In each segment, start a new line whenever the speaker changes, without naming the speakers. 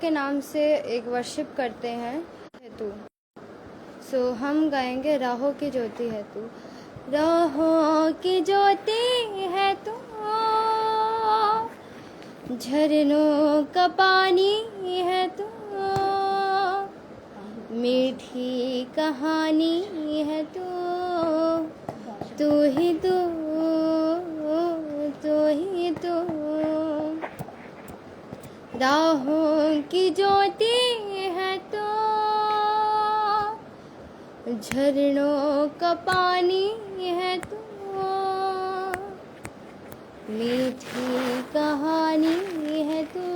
के नाम से एक वर्शिप करते हैं है तू। सो हम गाएंगे राहों की ज्योति है तू। राहों की ज्योति है तू, झरनों का पानी है तू, मीठी कहानी है तू, तू ही तू, तू ही तू। राहों की ज्योति है तो, झरनों का पानी है तो, मीठी कहानी है तो,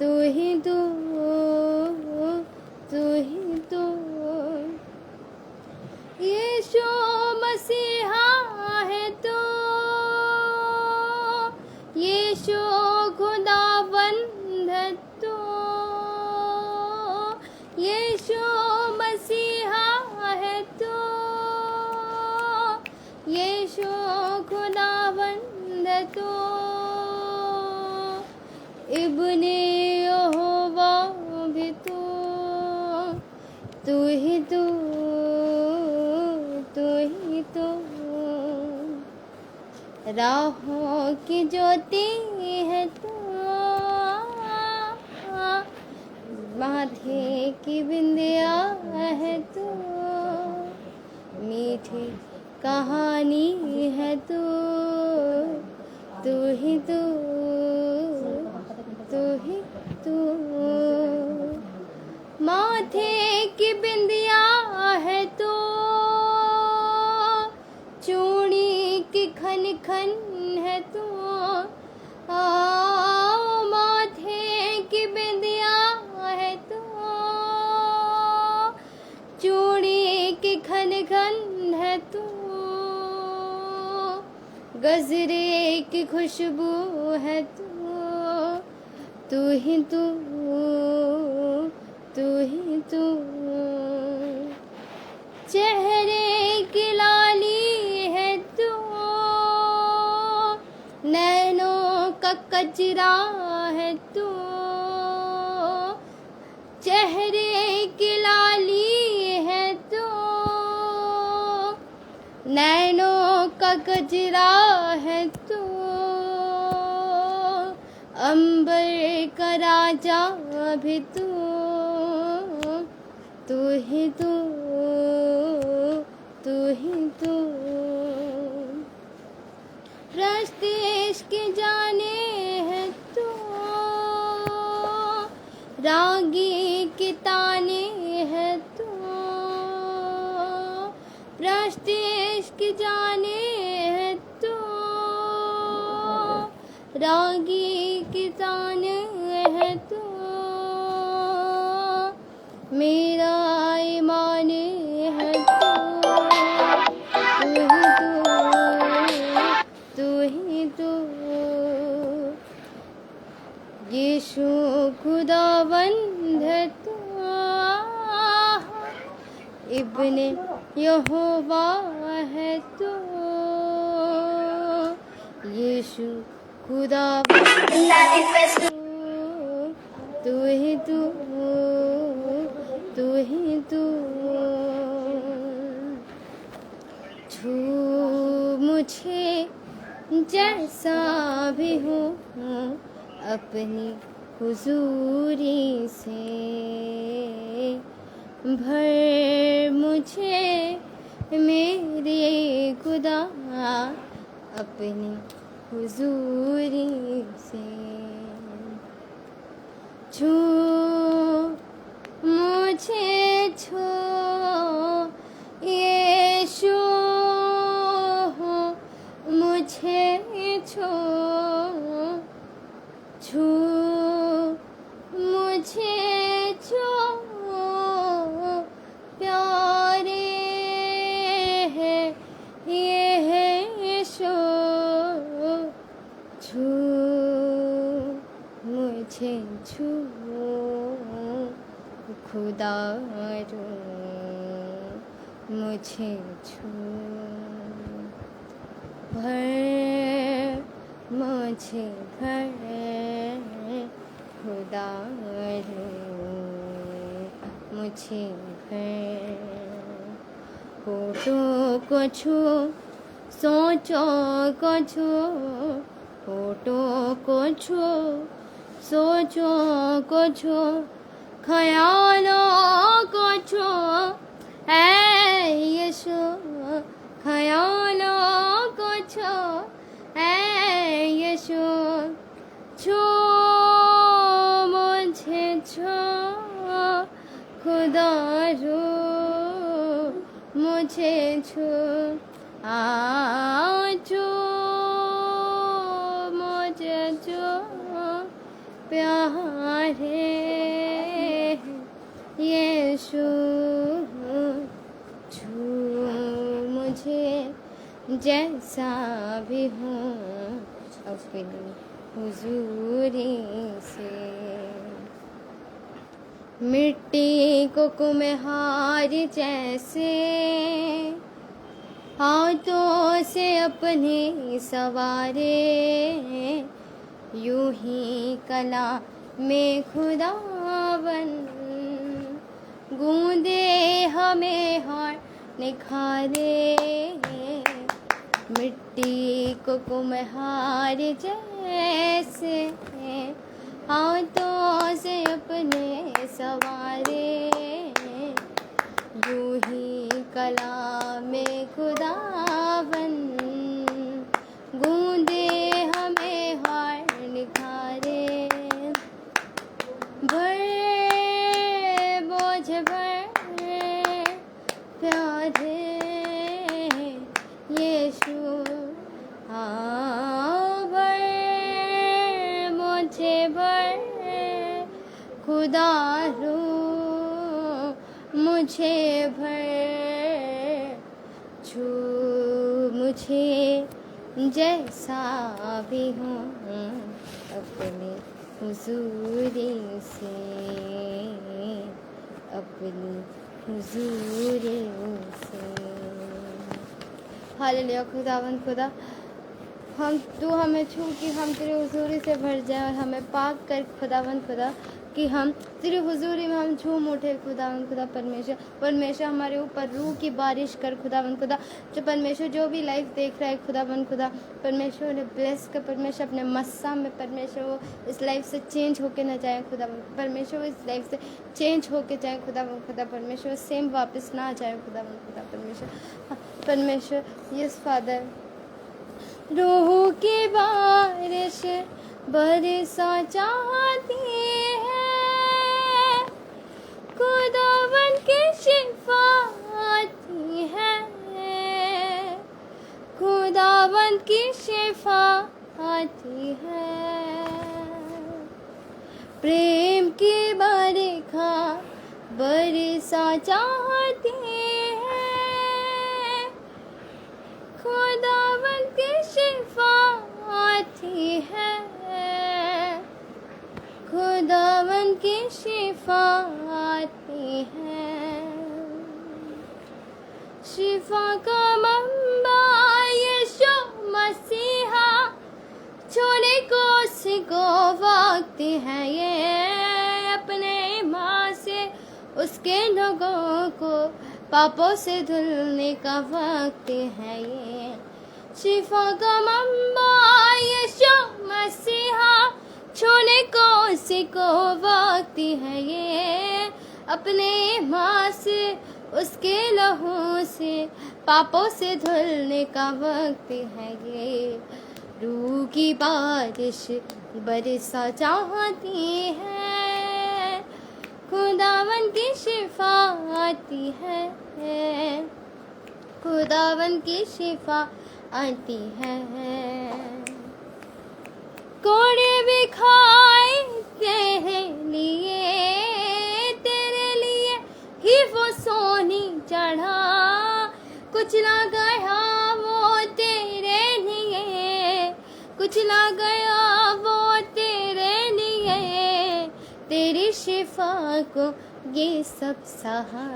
तू ही तू, तू ही तू। यीशु मसीहा है तो, यीशु खुदावंद है तो, यीशु मसीहा है तो, यीशु खुदावंद है तो, इब्ने यहोवा भी तो, तू ही तू, तू ही तू। राहों की ज्योति है तू, माथे की बिंदिया है तू, मीठी कहानी है तू, तू ही तू, तू ही तू। माथे की बिंदिया है तू, चूड़ी की खन खन है तू, माथे की बिंदिया है तू, चूड़ी की खन खन है तू, गजरे की खुशबू है तू, तू ही तू, तू ही तू। चेहरे की लाली है तू, नैनों का कजरा है तू, चेहरे की लाली है तू, नैनों का कजरा है तू, अंबर का राजा भी तू, तू ही तू, तू ही तू। प्रस्तीश की जाने है तू, रागी की ताने है तू, प्रस्तीश की जाने है तू, रागी की ताने है तू, मेरा ईमान है तू, तू ही तू। यीशु खुदावंद है तू, इब्ने यहोवा है तू, यीशु खुदावंद है तू, तू ही तू, तू ही तू। छू मुझे जैसा भी हूँ अपनी हुजूरी से, भर मुझे मेरे खुदा अपनी हुजूरी से। छू मुझे छू यीशु, मुझे छू, छू मुझे छू, प्यारे है ये है यीशु, छू मुझे छू, खुदा रो मुझे छू, भर मुझे भर खुदा रे मुझे भर, होठों को छू सोचों को छू, होठों को छू सोचों को छू, ख्यालों को छू ऐ यीशु, ख्यालों को छू ऐ यीशु, छू मुझे छू खुदा रू मुझे छू, छू मुझे छू प्यारे यीशु, छू मुझे जैसा भी हूँ अपनी हुजूरी से, मिट्टी को कुम्हार जैसे हाथों से अपने सवारे, यूं ही कला में खुदावन गूंदे हमें हार निखारे, मिट्टी को कुम्हार जैसे हाथों से अपने सवारे, यूं ही कला में खुदावन गूंदे हमें हार निखारे, भर बोझ भर प्यारे यीशु, भर मुझे भर खुदा रू मुझे भर, छू मुझे जैसा भी हूँ अपनी हुजूरी से, अपनी हुजूरी से। हालेलुया। खुदावंद खुदा, हम तू हमें छू कि हम तेरी हुजूरी से भर जाए और हमें पाक कर खुदावंद खुदा, कि हम तेरी हुजूरी में हम झूम उठे खुदावंद खुदा। परमेश्वर हमारे ऊपर रूह की बारिश कर खुदावंद खुदा। जो परमेश्वर जो भी लाइफ देख रहा है खुदावंद खुदा, परमेश्वर ने ब्लेस कर, परमेश्वर अपने मस्सा में परमेश्वर वो इस लाइफ से चेंज होके ना जाए खुदावंद, परमेश्वर इस लाइफ से चेंज होके जाए खुदावंद खुदा। परमेश्वर सेम वापस ना आ जाए खुदावंद खुदा। परमेश्वर यस फादर, रूह की बारिश बरसा चाहती है, खुदावन की शिफा आती है, खुदावन की शिफा आती है, प्रेम की बरखा बरसा चाहती है, खुदावन की शिफा आती है, खुदावन की शिफा आती है, शिफा का मंबा यीशु मसीहा, छोड़े को उसको वक्त है ये, अपने माँ से उसके लोगों को पापों से धुलने का वक्त है ये, शिफा का मंबा यीशु मसीहा, छोड़ने को उसको वक्त है ये, अपने माँ से उसके लहू से पापों से धुलने का वक्त है ये, रूह की बारिश बरसा चाहती है, खुदावन की शिफा आती है, खुदावन की शिफा आती है, कोड़े बिखाए तेरे लिए ही वो सोनी चढ़ा, कुचला गया वो तेरे लिए, कुचला गया वो तेरे लिए, तेरी शिफा को ये सब सहा,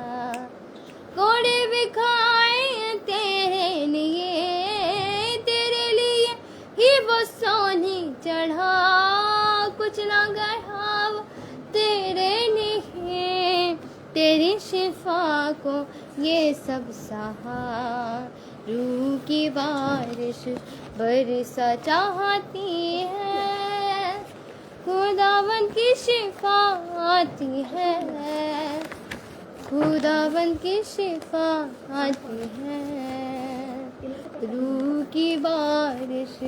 कोड़े बिखाए तेरे लिए ही वो सोनी चढ़ा, कुचला गया शिफा को ये सब सहा। रूह की बारिश बरसा चाहती है, खुदावंद की शिफा आती है, खुदावंद की शिफा आती है। रूह की बारिश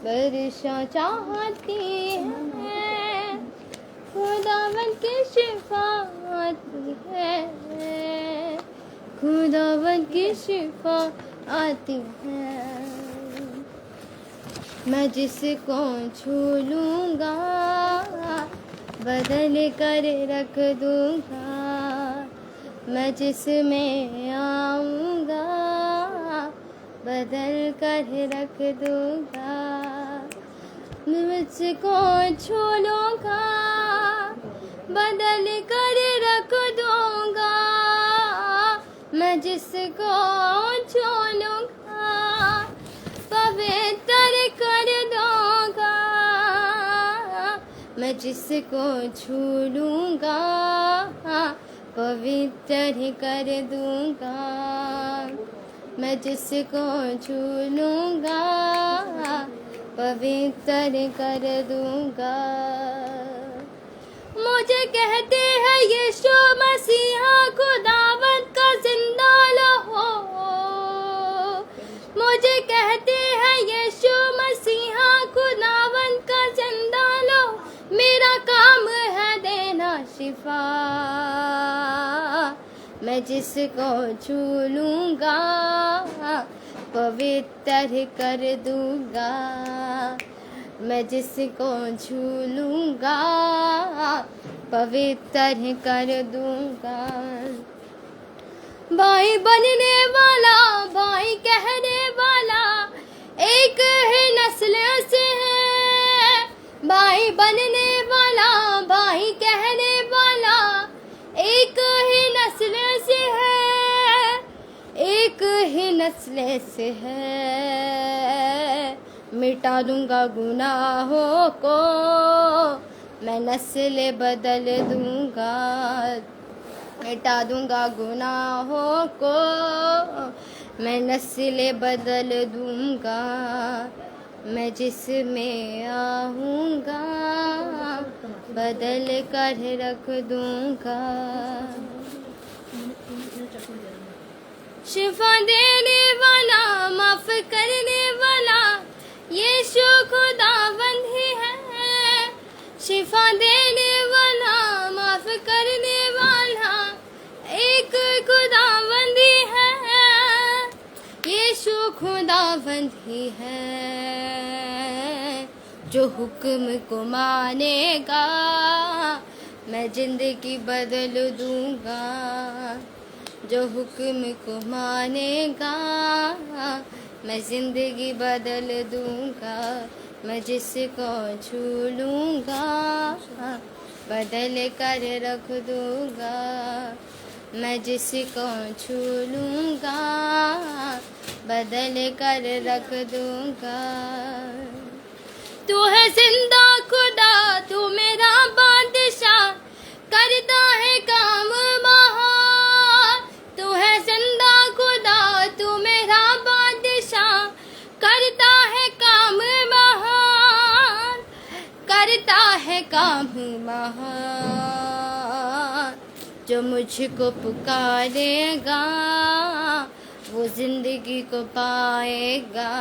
बरसा चाहती है, खुदावंद की शिफा आती है, खुदावंद की शिफा आती है। मैं जिसको छू लूँगा बदल कर रख दूँगा, मैं जिसमें आऊँगा बदल कर रख दूँगा। मुझको छू लूँगा बदल कर रख दूँगा, मैं जिसको छू लूँगा पवित्र कर दूँगा, मैं जिसको छू लूँगा पवित्र कर दूँगा, मैं जिसको छू लूँगा पवित्र कर दूँगा। मुझे कहते हैं यीशु मसीहा खुदावंद का जिंदा लहो, मुझे कहते हैं यीशु मसीहा खुदावंद का जिंदा लहो। मेरा काम है देना शिफा, मैं जिसको छू लूँगा पवित्र कर दूँगा, मैं जिसको छू लूँगा पवित्र कर दूँगा। भाई बनने वाला, भाई कहने वाला एक ही नस्ल से है, भाई बनने वाला, भाई कहने वाला एक ही नस्ल से है, एक ही नस्ल से है। मिटा दूंगा गुनाहों को, मैं नस्ल बदल दूंगा, मिटा दूंगा गुनाहों को, मैं नस्ल बदल दूंगा, मैं जिसमें आऊँगा बदल कर रख दूंगा। शिफा देने वाला, माफ करने वाला यीशु खुदावंद ही है। शिफा देने वाला, माफ करने वाला एक खुदावंद ही है, यीशु खुदावंद ही है। जो हुक्म को मानेगा मैं जिंदगी बदल दूंगा, जो हुक्म को मानेगा मैं जिंदगी बदल दूंगा, मैं जिसको छू लूँगा बदल कर रख दूंगा, मैं जिसको छू लूँगा बदल कर रख दूंगा। तू है जिंदा खुदा, तू मेरा बादशाह, करता है काम महान। तू है जिंदा खुदा, तू मेरा बादशाह, करता है काम महान, करता है काम महान। जो मुझको पुकारेगा वो जिंदगी को पाएगा,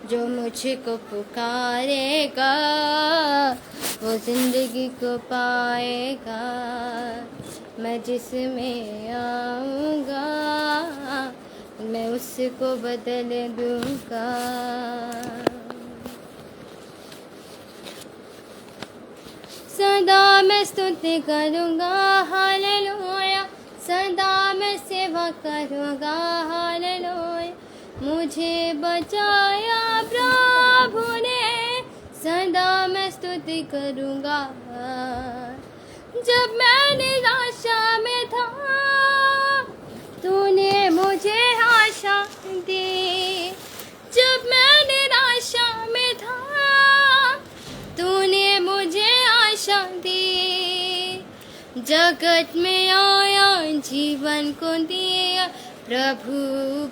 जो मुझको पुकारेगा वो जिंदगी को पाएगा, मैं जिसमें आऊँगा मैं उसको बदल दूँगा। सदा मैं स्तुति करूँगा हालेलुया, सदा मैं सेवा करूँगा हालेलुया। मुझे बचाया प्रभु ने, सदा मैं स्तुति करूँगा। जब मैं निराशा में था तूने मुझे आशा दी, जब मैं निराशा में था तूने मुझे आशा दी। जगत में आया जीवन को दिया प्रभु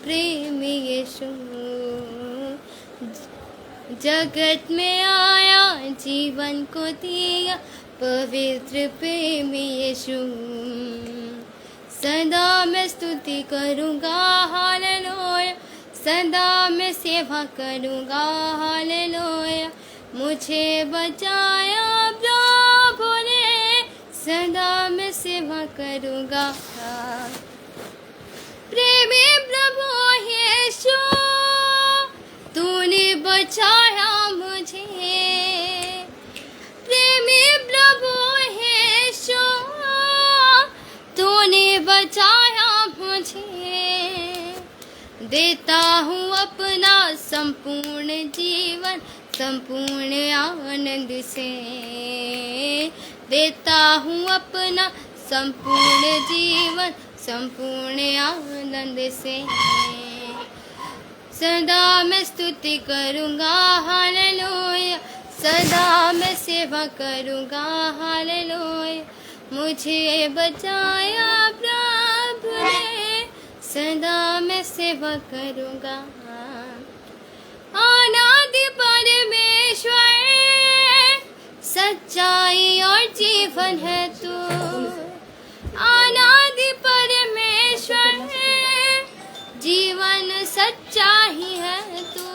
प्रेम यीशु। जगत में आया जीवन को दिया पवित्र प्रेम यीशु। सदा मैं स्तुति करूँगा हालेलुया, सदा मैं सेवा करूँगा हालेलुया। मुझे बचाया प्रभु ने, सदा मैं सेवा करूँगा। प्रेमी प्रभु यीशु, तूने बचाया मुझे। प्रेमी प्रभु यीशु, तूने बचाया मुझे। देता हूँ अपना संपूर्ण जीवन संपूर्ण आनंद से, देता हूँ अपना संपूर्ण जीवन संपूर्ण आनंद से। सदा मैं स्तुति करूँगा हालेलुया, सदा मैं सेवा करूँगा हालेलुया। मुझे बचाया प्रभु ने, सदा मैं सेवा करूँगा। अनादि परमेश्वर, सच्चाई और जीवन है तू। अनादि परमेश्वर, जीवन सच्चाई है तू।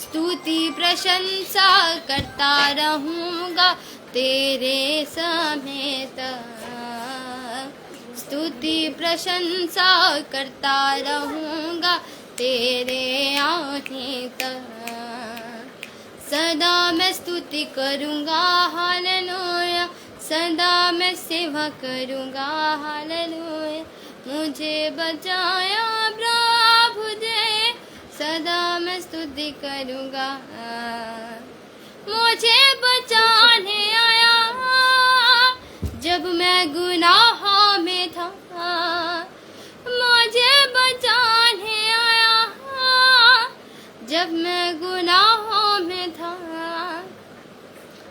स्तुति प्रशंसा करता रहूँगा तेरे समेत। स्तुति प्रशंसा करता रहूँगा तेरे आने तक। सदा मैं स्तुति करूँगा हालेलुया, सदा मैं सेवा करूँगा हालेलुया। मुझे बचाया प्रभु ने, सदा मैं स्तुति करूँगा। मुझे बचाने आया जब मैं गुनाहों में था। मुझे बचाने आया जब मैं गुनाहों में था।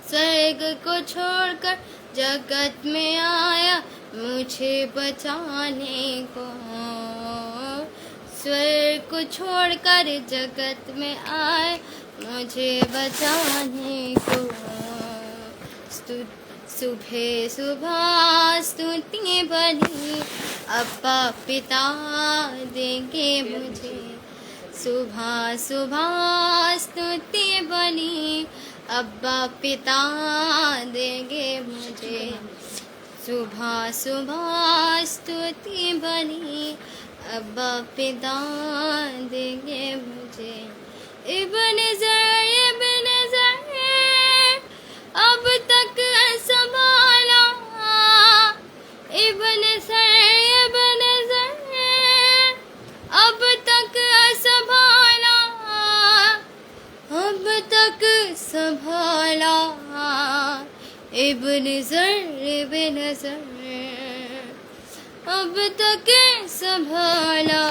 स्वर्ग को छोड़कर जगत में आया मुझे बचाने को। स्वर्ग को छोड़कर जगत में आया मुझे बचाने को। सुबह सुबह स्तुति बनी अब्बा पिता देंगे मुझे। सुबह सुबह स्तुति बनी अब्बा पिता देंगे मुझे। सुबह सुबह स्तुति बनी अब्बा पिता देंगे मुझे। इब्नेज़र इब्नेज़र अब तक संभाला। इब्नेज़र इब्नेज़र अब तक संभाला। अब तक संभाला। इब्नेज़र इब्नेज़र अब तक संभाला।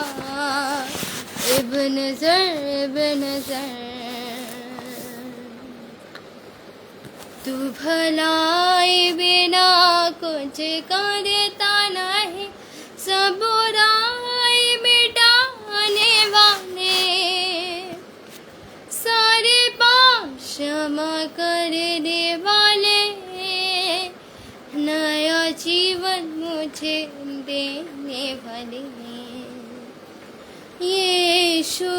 इब्नेज़र इब्नेज़र तू भलाई बिना कुछ करता नहीं, सब बुराई मिटाने वाले। सारे पाप क्षमा करने वाले, नया जीवन मुझे देने वाले। यीशु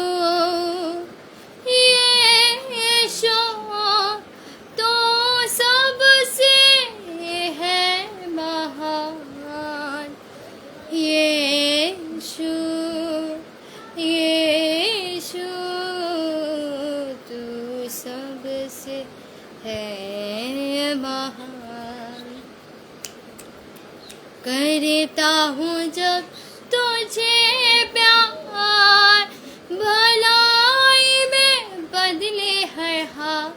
यीशु तो सबसे है महान। यीशु यीशु तू सबसे है महान। करता हूँ जब तुझे प्यार, भलाई में बदले हर हाल।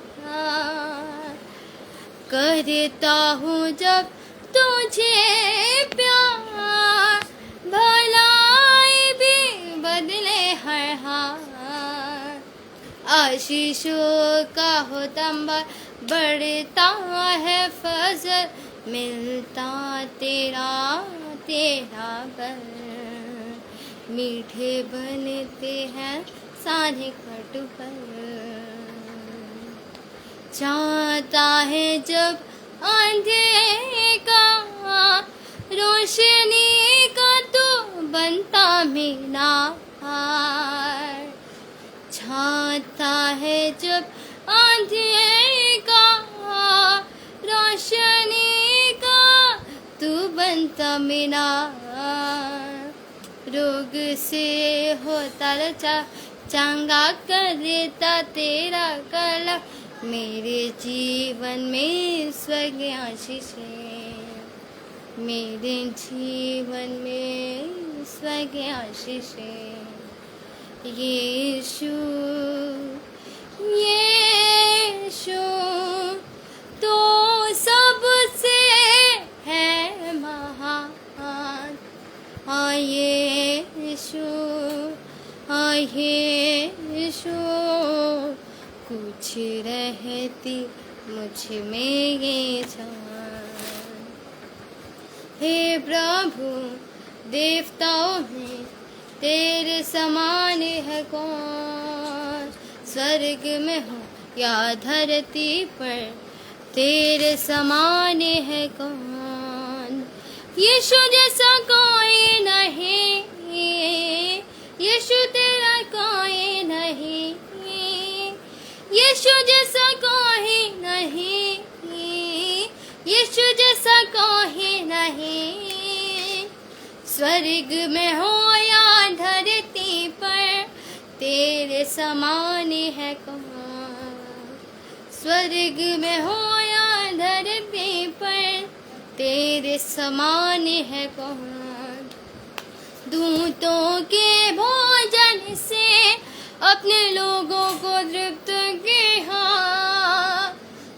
करता हूँ जब तुझे प्यार, भलाई भी बदले हर हाल। आशीषों का हो तंबा, बढ़ता है फजल मिलता तेरा तेरा घर, मीठे बनते हैं सारे खट पर। चाहता है जब अंधेरे का रोशनी का तो बनता मीनार, चाहता है जब अंधेरे का रोशनी का तू बनता मीनार। रोग से होता रचा चंगा कर देता तेरा कला, मेरे जीवन में स्वर्ग आशीषें, मेरे जीवन में स्वर्ग आशीषें। यीशु यीशु तो सबसे है महान, हाँ यीशु, हाँ यीशु कुछ रहती मुझ में ये जान। हे प्रभु देवताओं में तेरे समान है कौन, स्वर्ग में हो या धरती पर तेरे समान है कौन। यीशु जैसा कोई नहीं, यीशु तेरा कोई नहीं, यीशु जैसा कोई नहीं, यीशु जैसा कोई नहीं। स्वर्ग में हो या धरती पर तेरे समान है कौन, स्वर्ग में हो या धरती पर तेरे समान है कौन। दूतों के भोजन से अपने लोगों को तृप्त किया,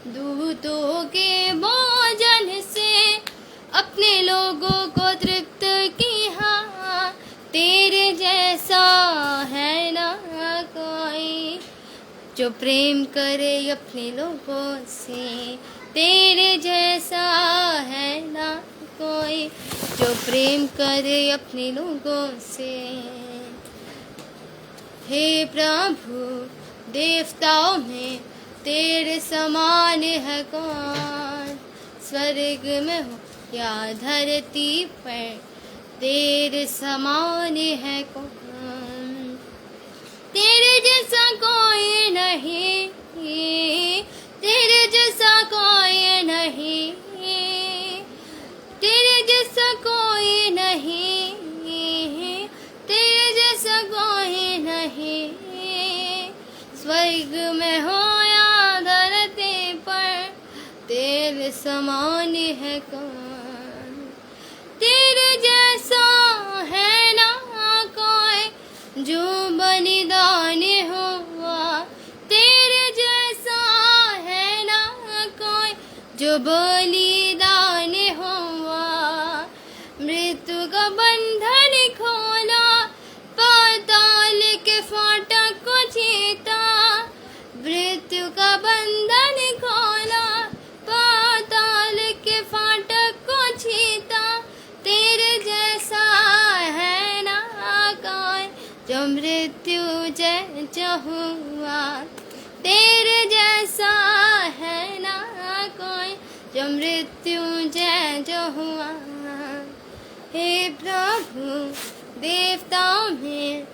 दूतों के भोजन से अपने लोगों को तृप्त किया, तेरे जैसा है ना कोई जो प्रेम करे अपने लोगों से, तेरे जैसा है ना कोई जो प्रेम करे अपने लोगों से। हे प्रभु देवताओं में तेरे समान है कौन, स्वर्ग में हो या धरती पर तेरे समान है कौन। तेरे जैसा कोई नहीं, तेरे जैसा कोई नहीं, तेरे जैसा कोई नहीं, तेरे जैसा कोई नहीं। स्वर्ग में हो या धरती पर तेरे समान है कौन, तेरे जैसा है ना कोई जो बलिदान हुआ, तेरे जैसा है ना कोई जो बलिदान हुआ। मृत्यु का बंधन खोला, पाताल के फाटक को जीता, मृत्यु का बंधन खोला, पाताल के फाटक को जीता, तेरे जैसा है ना कोई जो मृत्यु जय हुआ, तेरे जैसा है ना कोई जो मृत्यु जय हुआ। हे प्रभु देवताओं में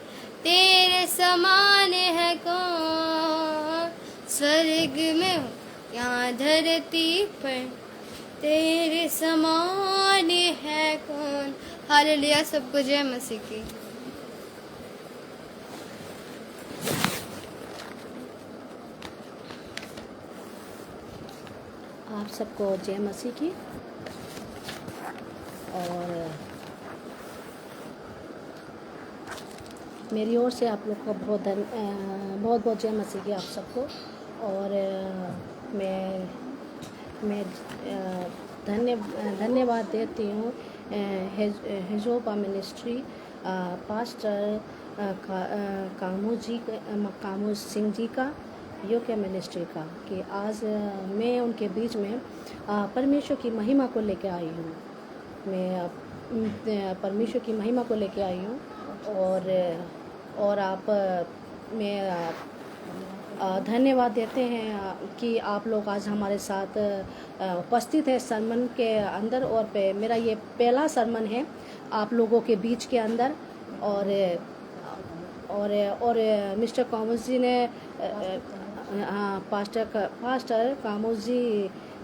तेरे समान है कौन, स्वर्ग में हो या धरती पर तेरे समान है कौन। हालेलुया, सबको जय मसीह की।
आप सबको जय मसीह की। और मेरी ओर से आप लोग को बहुत बहुत जय मसीह की आप सबको। और मैं धन्यवाद देती हूँ हेजोपा ministry pastor Camus Singh ji का, यूके मिनिस्ट्री का कि आज मैं उनके बीच में परमेश्वर की महिमा को लेके आई हूँ। मैं परमेश्वर की महिमा को लेके आई हूँ और आप मैं धन्यवाद देते हैं कि आप लोग आज हमारे साथ उपस्थित है सरमन के अंदर। और मेरा ये पहला सरमन है आप लोगों के बीच के अंदर। और मिस्टर कामोस जी ने पास्टर कामोस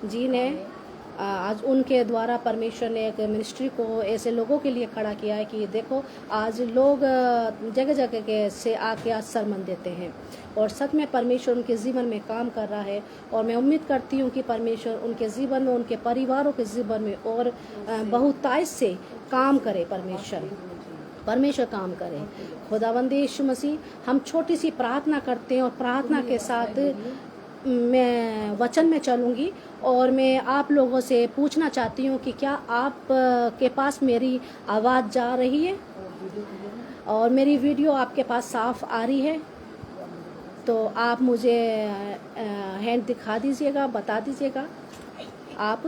जी ने आज उनके द्वारा परमेश्वर ने एक मिनिस्ट्री को ऐसे लोगों के लिए खड़ा किया है कि देखो आज लोग जगह जगह के से आके आज सरमन देते हैं और सच में परमेश्वर उनके जीवन में काम कर रहा है। और मैं उम्मीद करती हूँ कि परमेश्वर उनके जीवन में, उनके परिवारों के जीवन में और बहुतायत से काम करे। परमेश्वर काम करे। खुदावंद यीशु मसीह, हम छोटी सी प्रार्थना करते हैं और प्रार्थना के साथ मैं वचन में चलूँगी और मैं आप लोगों से पूछना चाहती हूँ कि क्या आप के पास मेरी आवाज़ जा रही है और मेरी वीडियो आपके पास साफ आ रही है? तो आप मुझे हैंड दिखा दीजिएगा, बता दीजिएगा। आप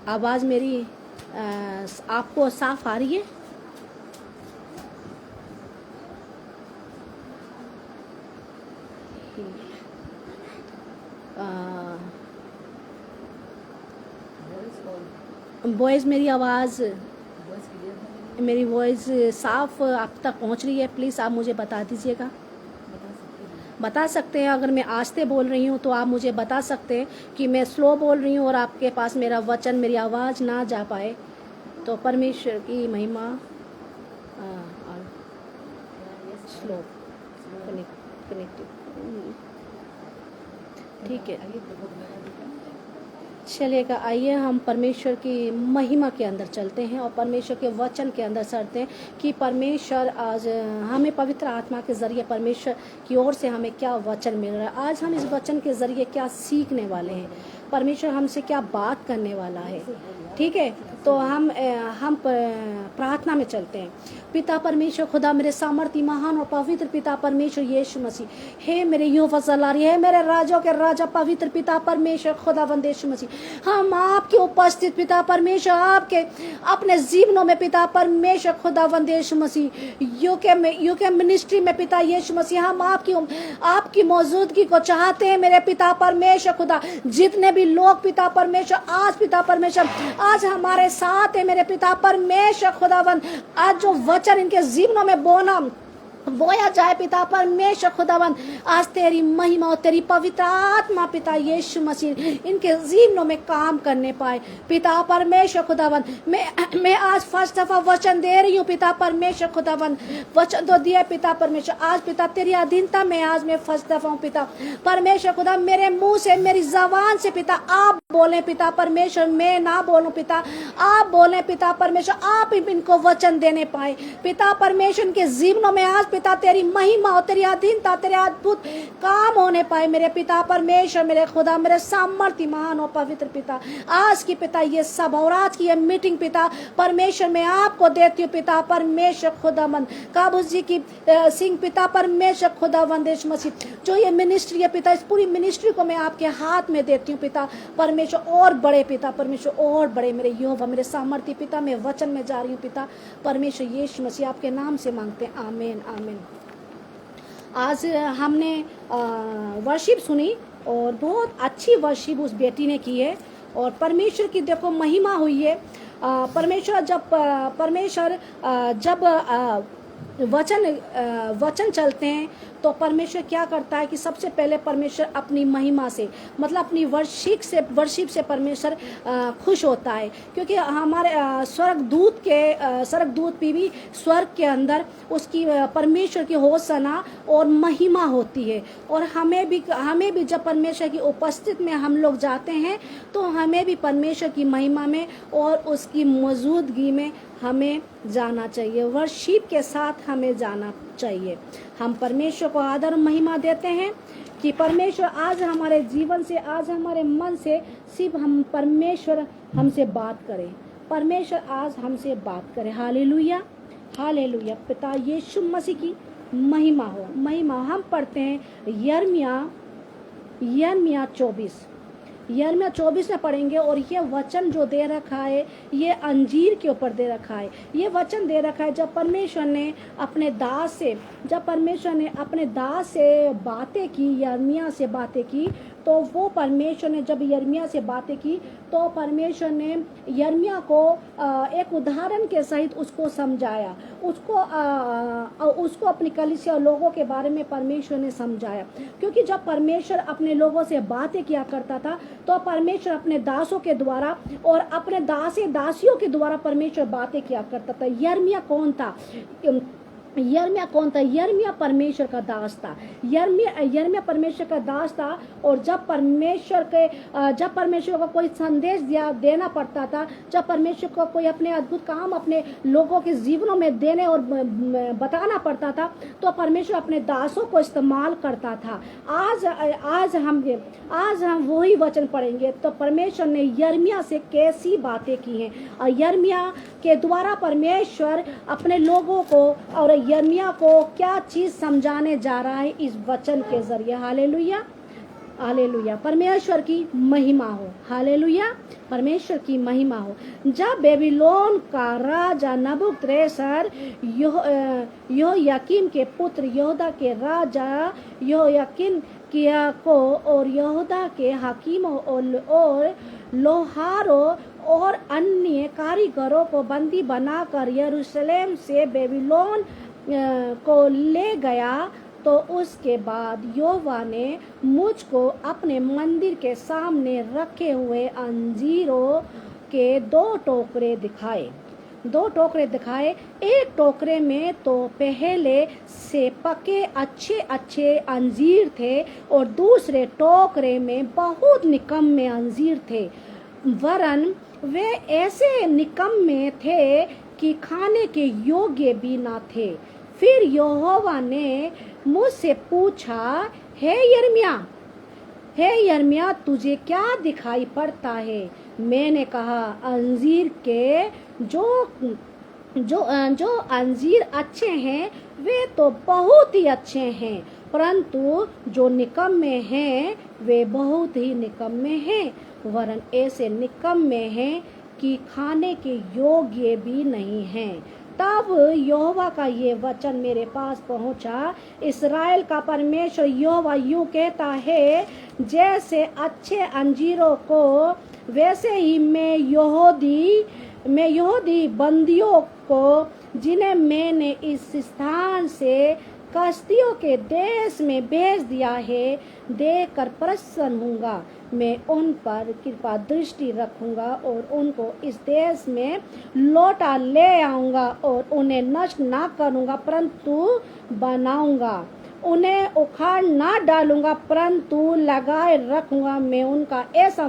आवाज़ मेरी आपको साफ आ रही है? वॉइस मेरी वॉइस साफ आप तक पहुंच रही है? प्लीज़ आप मुझे बता दीजिएगा। बता सकते हैं अगर मैं आस्ते बोल रही हूँ तो आप मुझे बता सकते हैं कि मैं स्लो बोल रही हूँ और आपके पास मेरा वचन, मेरी आवाज़ ना जा पाए। तो परमेश्वर की महिमा। स्लो कनेक्टिव, ठीक है, चलेगा। आइए हम परमेश्वर की महिमा के अंदर चलते हैं और परमेश्वर के वचन के अंदर चलते हैं कि परमेश्वर आज हमें पवित्र आत्मा के ज़रिए परमेश्वर की ओर से हमें क्या वचन मिल रहा है। आज हम इस वचन के ज़रिए क्या सीखने वाले हैं, परमेश्वर हमसे क्या बात करने वाला है। ठीक है, तो हम प्रार्थना में चलते हैं। पिता परमेश्वर खुदा, मेरे सामर्थी महान और पवित्र पिता परमेश्वर यीशु मसीह, हे मेरे यहोवा जलारी, है मेरे राजों के राजा पवित्र पिता परमेश्वर खुदावंद यीशु मसीह, हम आपके उपस्थित पिता परमेश्वर, आपके अपने जीवनों में पिता परमेश्वर खुदावंद यीशु मसीह, यूके मिनिस्ट्री में पिता यीशु मसीह, हम आपकी मौजूदगी को चाहते हैं मेरे पिता परमेश्वर खुदा। जितने भी लोग पिता परमेश्वर आज पिता परमेश्वर आज हमारे साथ है मेरे पिता परमेश्वर खुदावंद, आज जो वचन इनके जीवनों में बोया जाए पिता परमेश्वर खुदावन, आज तेरी महिमा और तेरी पवित्र आत्मा पिता यीशु मसीह इनके जीवनों में काम करने पाए पिता परमेश्वर खुदावन। मैं आज फर्स्ट दफा वचन दे रही हूँ पिता परमेश्वर खुदावन, वचन तो दिया पिता परमेश्वर। आज पिता तेरी अधीनता में आज मैं फर्स्ट दफा हूँ पिता परमेश्वर खुदा। मेरे मुंह से, मेरी जबान से पिता आप बोले पिता परमेश्वर, मैं ना बोलूं पिता, आप बोले पिता परमेश्वर। आप इनको वचन देने पाए पिता परमेश्वर के जीवनों में आज पिता तेरी महिमा और तेरी अधीनता, तेरे अद्भुत काम होने पाए मेरे पिता परमेश्वर, मेरे खुदा, मेरे सामर्थ्य महान और पवित्र पिता। आज की पिता ये सब और आज की ये मीटिंग पिता परमेश्वर मैं आपको देती हूँ पिता परमेश्वर खुदावंद। काबूस जी की सिंह पिता परमेश्वर खुदावंद यीशु मसीह, जो ये मिनिस्ट्री है पिता, इस पूरी मिनिस्ट्री को मैं आपके हाथ में देती हूँ पिता परमेश्वर। और बड़े पिता परमेश्वर, और बड़े मेरे यहोवा, मेरे सामर्थ्य पिता, मैं वचन में जा रही हूँ पिता परमेश्वर यीशु मसीह, आपके नाम से मांगते हैं, आमीन आमीन। आज हमने वर्शिप सुनी और बहुत अच्छी वर्शिप उस बेटी ने की है और परमेश्वर की देखो महिमा हुई है। परमेश्वर जब वचन चलते हैं तो परमेश्वर क्या करता है कि सबसे पहले परमेश्वर अपनी महिमा से, मतलब अपनी वर्शिप से परमेश्वर खुश होता है, क्योंकि हमारे स्वर्गदूत भी स्वर्ग के अंदर उसकी परमेश्वर की होसना और महिमा होती है। और हमें भी जब परमेश्वर की उपस्थिति में हम लोग जाते हैं तो हमें भी परमेश्वर की महिमा में और उसकी मौजूदगी में हमें जाना चाहिए, वर्शिप के साथ हमें जाना चाहिए। हम परमेश्वर को आदर और महिमा देते हैं कि परमेश्वर आज हमारे जीवन से, आज हमारे मन से सिर्फ हम परमेश्वर हमसे बात करें, परमेश्वर आज हमसे बात करें। हालेलुया। हालेलुया। पिता यीशु मसीह की महिमा हो, महिमा। हम पढ़ते हैं यिर्मयाह 24 में पढ़ेंगे। और ये वचन जो दे रखा है ये अंजीर के ऊपर दे रखा है। ये वचन दे रखा है जब परमेश्वर ने अपने दास से बातें की, यिर्मयाह से बातें की, तो वो परमेश्वर ने जब यिर्मयाह से बातें की तो परमेश्वर ने यिर्मयाह को एक उदाहरण के सहित उसको समझाया, उसको अपनी कलीसिया लोगों के बारे में परमेश्वर ने समझाया। क्योंकि जब परमेश्वर अपने लोगों से बातें किया करता था तो परमेश्वर अपने दासों के द्वारा और अपने दासियों के द्वारा परमेश्वर बातें किया करता था। यिर्मयाह कौन था? यिर्मयाह परमेश्वर का दास था। यिर्मयाह परमेश्वर का दास था। और जब परमेश्वर को कोई संदेश देना पड़ता था, जब परमेश्वर को कोई अपने अद्भुत काम अपने लोगों के जीवनों में देने और बताना पड़ता था, तो परमेश्वर अपने दासों को इस्तेमाल करता था। आज हम वही वचन पढ़ेंगे। तो परमेश्वर ने यिर्मयाह से कैसी बातें की हैं, और यिर्मयाह के द्वारा परमेश्वर अपने लोगों को और यिर्मयाह को क्या चीज समझाने जा रहा है इस वचन के जरिए। Hallelujah, hallelujah. परमेश्वर की महिमा हो, हालेलुया, परमेश्वर की महिमा हो। जब बेबीलोन का राजा नबूकदनेस्सर यहोयाकीम के पुत्र यहूदा के राजा यहोयाकीन किया को और यहूदा के हाकिमों और लोहारों और अन्य कारीगरों को बंदी बनाकर यरूशलेम से बेबीलोन को ले गया, तो उसके बाद यहोवा ने मुझको अपने मंदिर के सामने रखे हुए अंजीरों के दो टोकरे दिखाए। एक टोकरे में तो पहले से पके अच्छे अंजीर थे और दूसरे टोकरे में बहुत निकम्मे अंजीर थे, वरन वे ऐसे निकम्मे थे कि खाने के योग्य भी न थे। फिर यहोवा ने मुझसे पूछा, हे यिर्मयाह तुझे क्या दिखाई पड़ता है? मैंने कहा, अंजीर के जो अंजीर अच्छे हैं वे तो बहुत ही अच्छे हैं, परंतु जो निकम्मे हैं वे बहुत ही निकम्मे हैं, वरन ऐसे निकम्मे हैं कि खाने के योग्य भी नहीं हैं। तब यहोवा का ये वचन मेरे पास पहुंचा, इस्राएल का परमेश्वर यहोवा यूं कहता है, जैसे अच्छे अंजीरों को वैसे ही मैं यहूदी बंदियों को जिन्हें मैंने इस स्थान से कसदियों के देश में भेज दिया है देखकर प्रसन्न होऊंगा। मैं उन पर कृपा दृष्टि रखूंगा और उनको इस देश में लौटा ले आऊंगा और उन्हें नष्ट ना करूंगा परंतु बनाऊंगा, उन्हें उखाड़ ना डालूंगा परंतु लगाए रखूंगा। मैं उनका ऐसा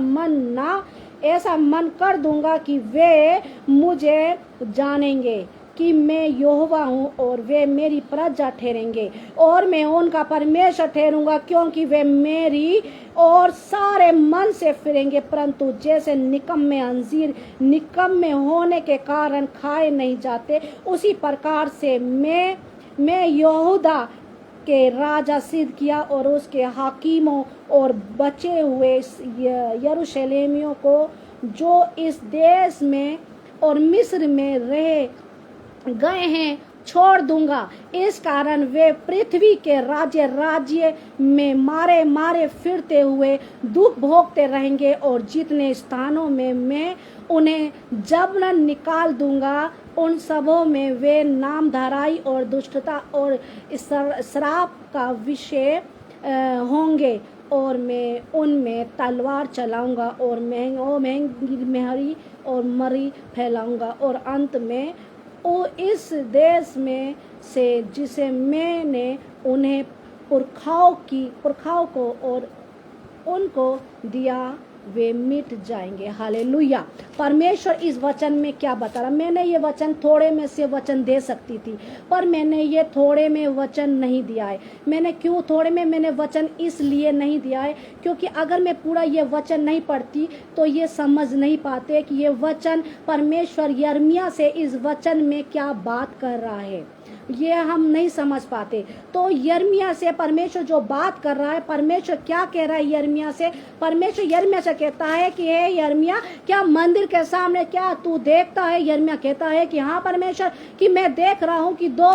मन कर दूंगा कि वे मुझे जानेंगे कि मैं यहोवा हूँ और वे मेरी प्रजा ठहरेंगे और मैं उनका परमेश्वर ठहरूंगा, क्योंकि वे मेरी और सारे मन से फिरेंगे। परंतु जैसे निकम्मे अंजीर निकम्मे होने के कारण खाए नहीं जाते, उसी प्रकार से मैं यहूदा के राजा सिद्ध किया और उसके हाकिमों और बचे हुए यरूशलेमियों को जो इस देश में और मिस्र में रह गए हैं छोड़ दूंगा। इस कारण वे पृथ्वी के राज्य में मारे फिरते हुए दुख भोगते रहेंगे और जितने स्थानों में मैं उन्हें जबरन निकाल दूंगा उन सबों में वे नामधराई और दुष्टता और श्राप का विषय होंगे और मैं उनमें तलवार चलाऊंगा और महंगी और मरी फैलाऊंगा और अंत में इस देश में से जिसे मैंने उन्हें पुरखाओं को और उनको दिया वे मिट जाएंगे। हालेलुया। परमेश्वर इस वचन में क्या बता रहा, मैंने ये वचन थोड़े में से वचन दे सकती थी, पर मैंने ये थोड़े में वचन नहीं दिया है। मैंने क्यों थोड़े में मैंने वचन इसलिए नहीं दिया है, क्योंकि अगर मैं पूरा ये वचन नहीं पढ़ती तो ये समझ नहीं पाते कि ये वचन परमेश्वर यिर्मयाह से इस वचन में क्या बात कर रहा है, ये हम नहीं समझ पाते। तो यिर्मयाह से परमेश्वर जो बात कर रहा है, परमेश्वर क्या कह रहा है यिर्मयाह से, परमेश्वर यिर्मयाह से कहता है कि हे यिर्मयाह, क्या मंदिर के सामने क्या तू देखता है? यिर्मयाह कहता है कि हाँ परमेश्वर, कि मैं देख रहा हूँ कि 2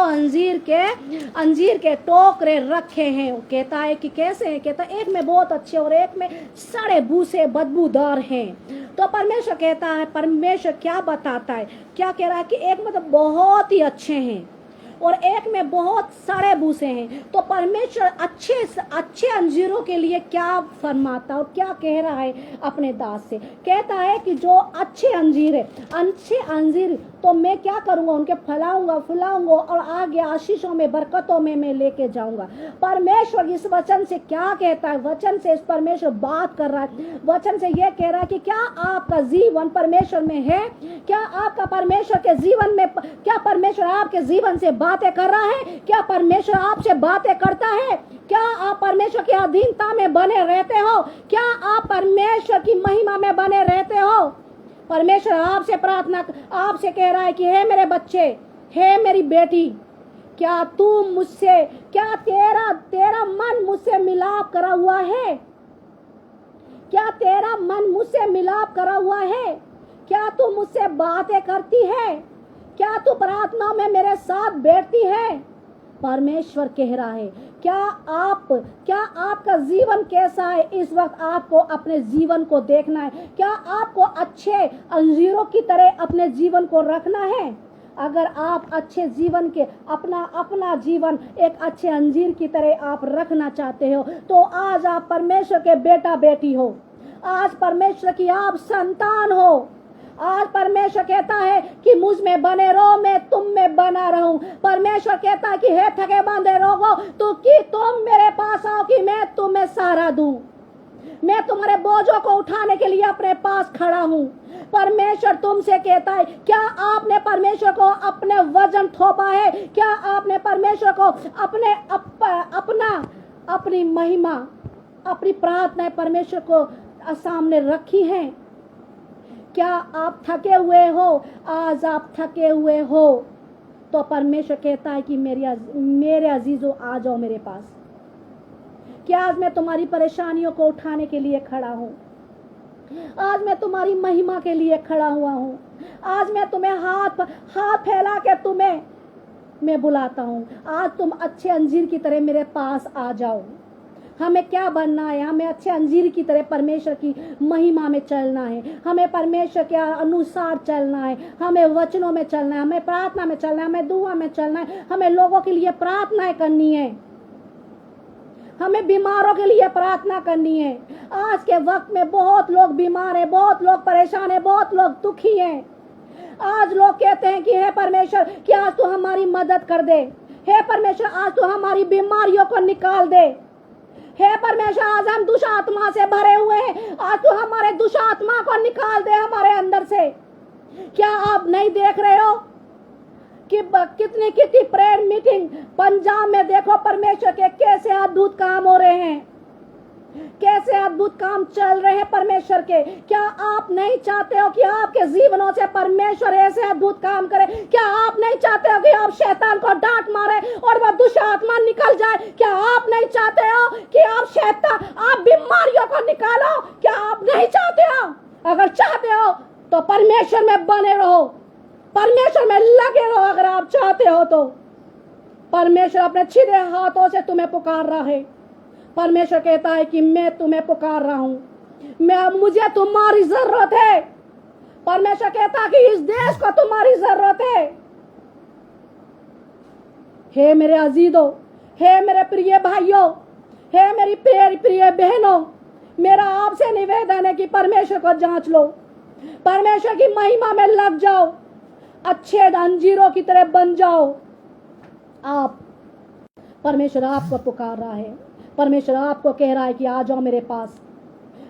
अंजीर के टोकरे रखे हैं। वो कहता है कि कैसे हैं? कहता है एक में बहुत अच्छे और एक में सड़े भूसे बदबूदार हैं। तो परमेश्वर कहता है, परमेश्वर क्या बताता है, क्या कह रहा है कि एक में तो बहुत ही अच्छे हैं और एक में बहुत सारे भूसे हैं। तो परमेश्वर अच्छे अंजीरों के लिए क्या फरमाता और क्या कह रहा है अपने दास से, कहता है कि जो अच्छे अंजीर है, अच्छे अंजीर तो मैं क्या करूंगा, उनके फुलाऊंगा और आगे आशीषों में बरकतों में मैं लेके जाऊंगा। परमेश्वर इस वचन से क्या कहता है, वचन से इस परमेश्वर बात कर रहा है, वचन से ये कह रहा है कि क्या आपका जीवन परमेश्वर में है, क्या आपका परमेश्वर के जीवन में, क्या परमेश्वर आपके जीवन से बातें कर रहा है, क्या परमेश्वर आपसे बातें करता है, क्या आप परमेश्वर की अधीनता में बने रहते हो, क्या आप परमेश्वर की महिमा में बने रहते हो। परमेश्वर आपसे प्रार्थना, आपसे कह रहा है कि हे मेरे बच्चे, हे मेरी बेटी, क्या तू मुझसे, क्या तेरा मन मुझसे मिलाप करा हुआ है, क्या तेरा मन मुझसे मिलाप करा हुआ है, क्या तू मुझसे बातें करती है, क्या तू प्रार्थना में मेरे साथ बैठती है। परमेश्वर कह रहा है, क्या आपका जीवन कैसा है, इस वक्त आपको अपने जीवन को देखना है, क्या आपको अच्छे अंजीरों की तरह अपने जीवन को रखना है। अगर आप अच्छे जीवन के अपना जीवन एक अच्छे अंजीर की तरह आप रखना चाहते हो, तो आज आप परमेश्वर के बेटा बेटी हो, आज परमेश्वर की आप संतान हो। आज परमेश्वर कहता है कि मुझ में बने रहो, मैं तुम में बना रहूं। परमेश्वर कहता है कि हे थके बांधे रहो तो कि तुम मेरे पास आओ कि मैं तुम्हें सहारा दूं, मैं तुम्हारे बोझों को उठाने के लिए अपने पास खड़ा हूं। परमेश्वर तुमसे कहता है, क्या आपने परमेश्वर को अपने वजन थोपा है, क्या आपने परमेश्वर को अपनी महिमा, अपनी प्रार्थना परमेश्वर को सामने रखी है। क्या आप थके हुए हो, आज आप थके हुए हो तो परमेश्वर कहता है कि मेरे अजीजों आ जाओ मेरे पास। क्या आज मैं तुम्हारी परेशानियों को उठाने के लिए खड़ा हूँ, आज मैं तुम्हारी महिमा के लिए खड़ा हुआ हूँ, आज मैं तुम्हें हाथ फैला के तुम्हें मैं बुलाता हूँ। आज तुम अच्छे अंजीर की तरह मेरे पास आ जाओ। हमें क्या बनना है, हमें अच्छे अंजीर की तरह परमेश्वर की महिमा में चलना है, हमें परमेश्वर के अनुसार चलना है, हमें वचनों में चलना है, हमें प्रार्थना में चलना है, हमें दुआ में चलना है, हमें लोगों के लिए प्रार्थनाएं करनी है, हमें बीमारों के लिए प्रार्थना करनी है। आज के वक्त में बहुत लोग बीमार हैं, बहुत लोग परेशान हैं, बहुत लोग दुखी हैं। आज लोग कहते हैं कि हे परमेश्वर, कि आज तू हमारी मदद कर दे, हे परमेश्वर आज तू हमारी बीमारियों को निकाल दे, हे परमेश्वर आज हम दुष्टात्मा से भरे हुए हैं, आज तू हमारे दुष्टात्मा को निकाल दे हमारे अंदर से। क्या आप नहीं देख रहे हो कि कितनी प्रेयर मीटिंग पंजाब में देखो, परमेश्वर के कैसे अद्भुत काम हो रहे हैं, कैसे अद्भुत काम चल रहे हैं परमेश्वर के। क्या आप नहीं चाहते हो कि आपके जीवनों से परमेश्वर ऐसे अद्भुत काम करे? क्या आप नहीं चाहते हो कि आप शैतान को डांट मारे और वह दुष्ट आत्मा निकल जाए? क्या आप नहीं चाहते हो कि आप बीमारियों को निकालो? क्या आप नहीं चाहते हो? अगर चाहते हो तो परमेश्वर में बने रहो, परमेश्वर में लगे रहो। अगर आप चाहते हो तो परमेश्वर अपने सीधे हाथों से तुम्हें पुकार रहा है। परमेश्वर कहता है कि मैं तुम्हें पुकार रहा हूं, मुझे तुम्हारी जरूरत है। परमेश्वर कहता है कि इस देश को तुम्हारी जरूरत है। हे मेरे अजीजों, हे मेरे प्रिय भाइयों, हे मेरी प्रिय बहनों, मेरा आपसे निवेदन है कि परमेश्वर को जांच लो, परमेश्वर की महिमा में लग जाओ, अच्छे अंजीरों की तरह बन जाओ। आप, परमेश्वर आपको पुकार रहा है, परमेश्वर आपको कह रहा है कि आ जाओ मेरे पास।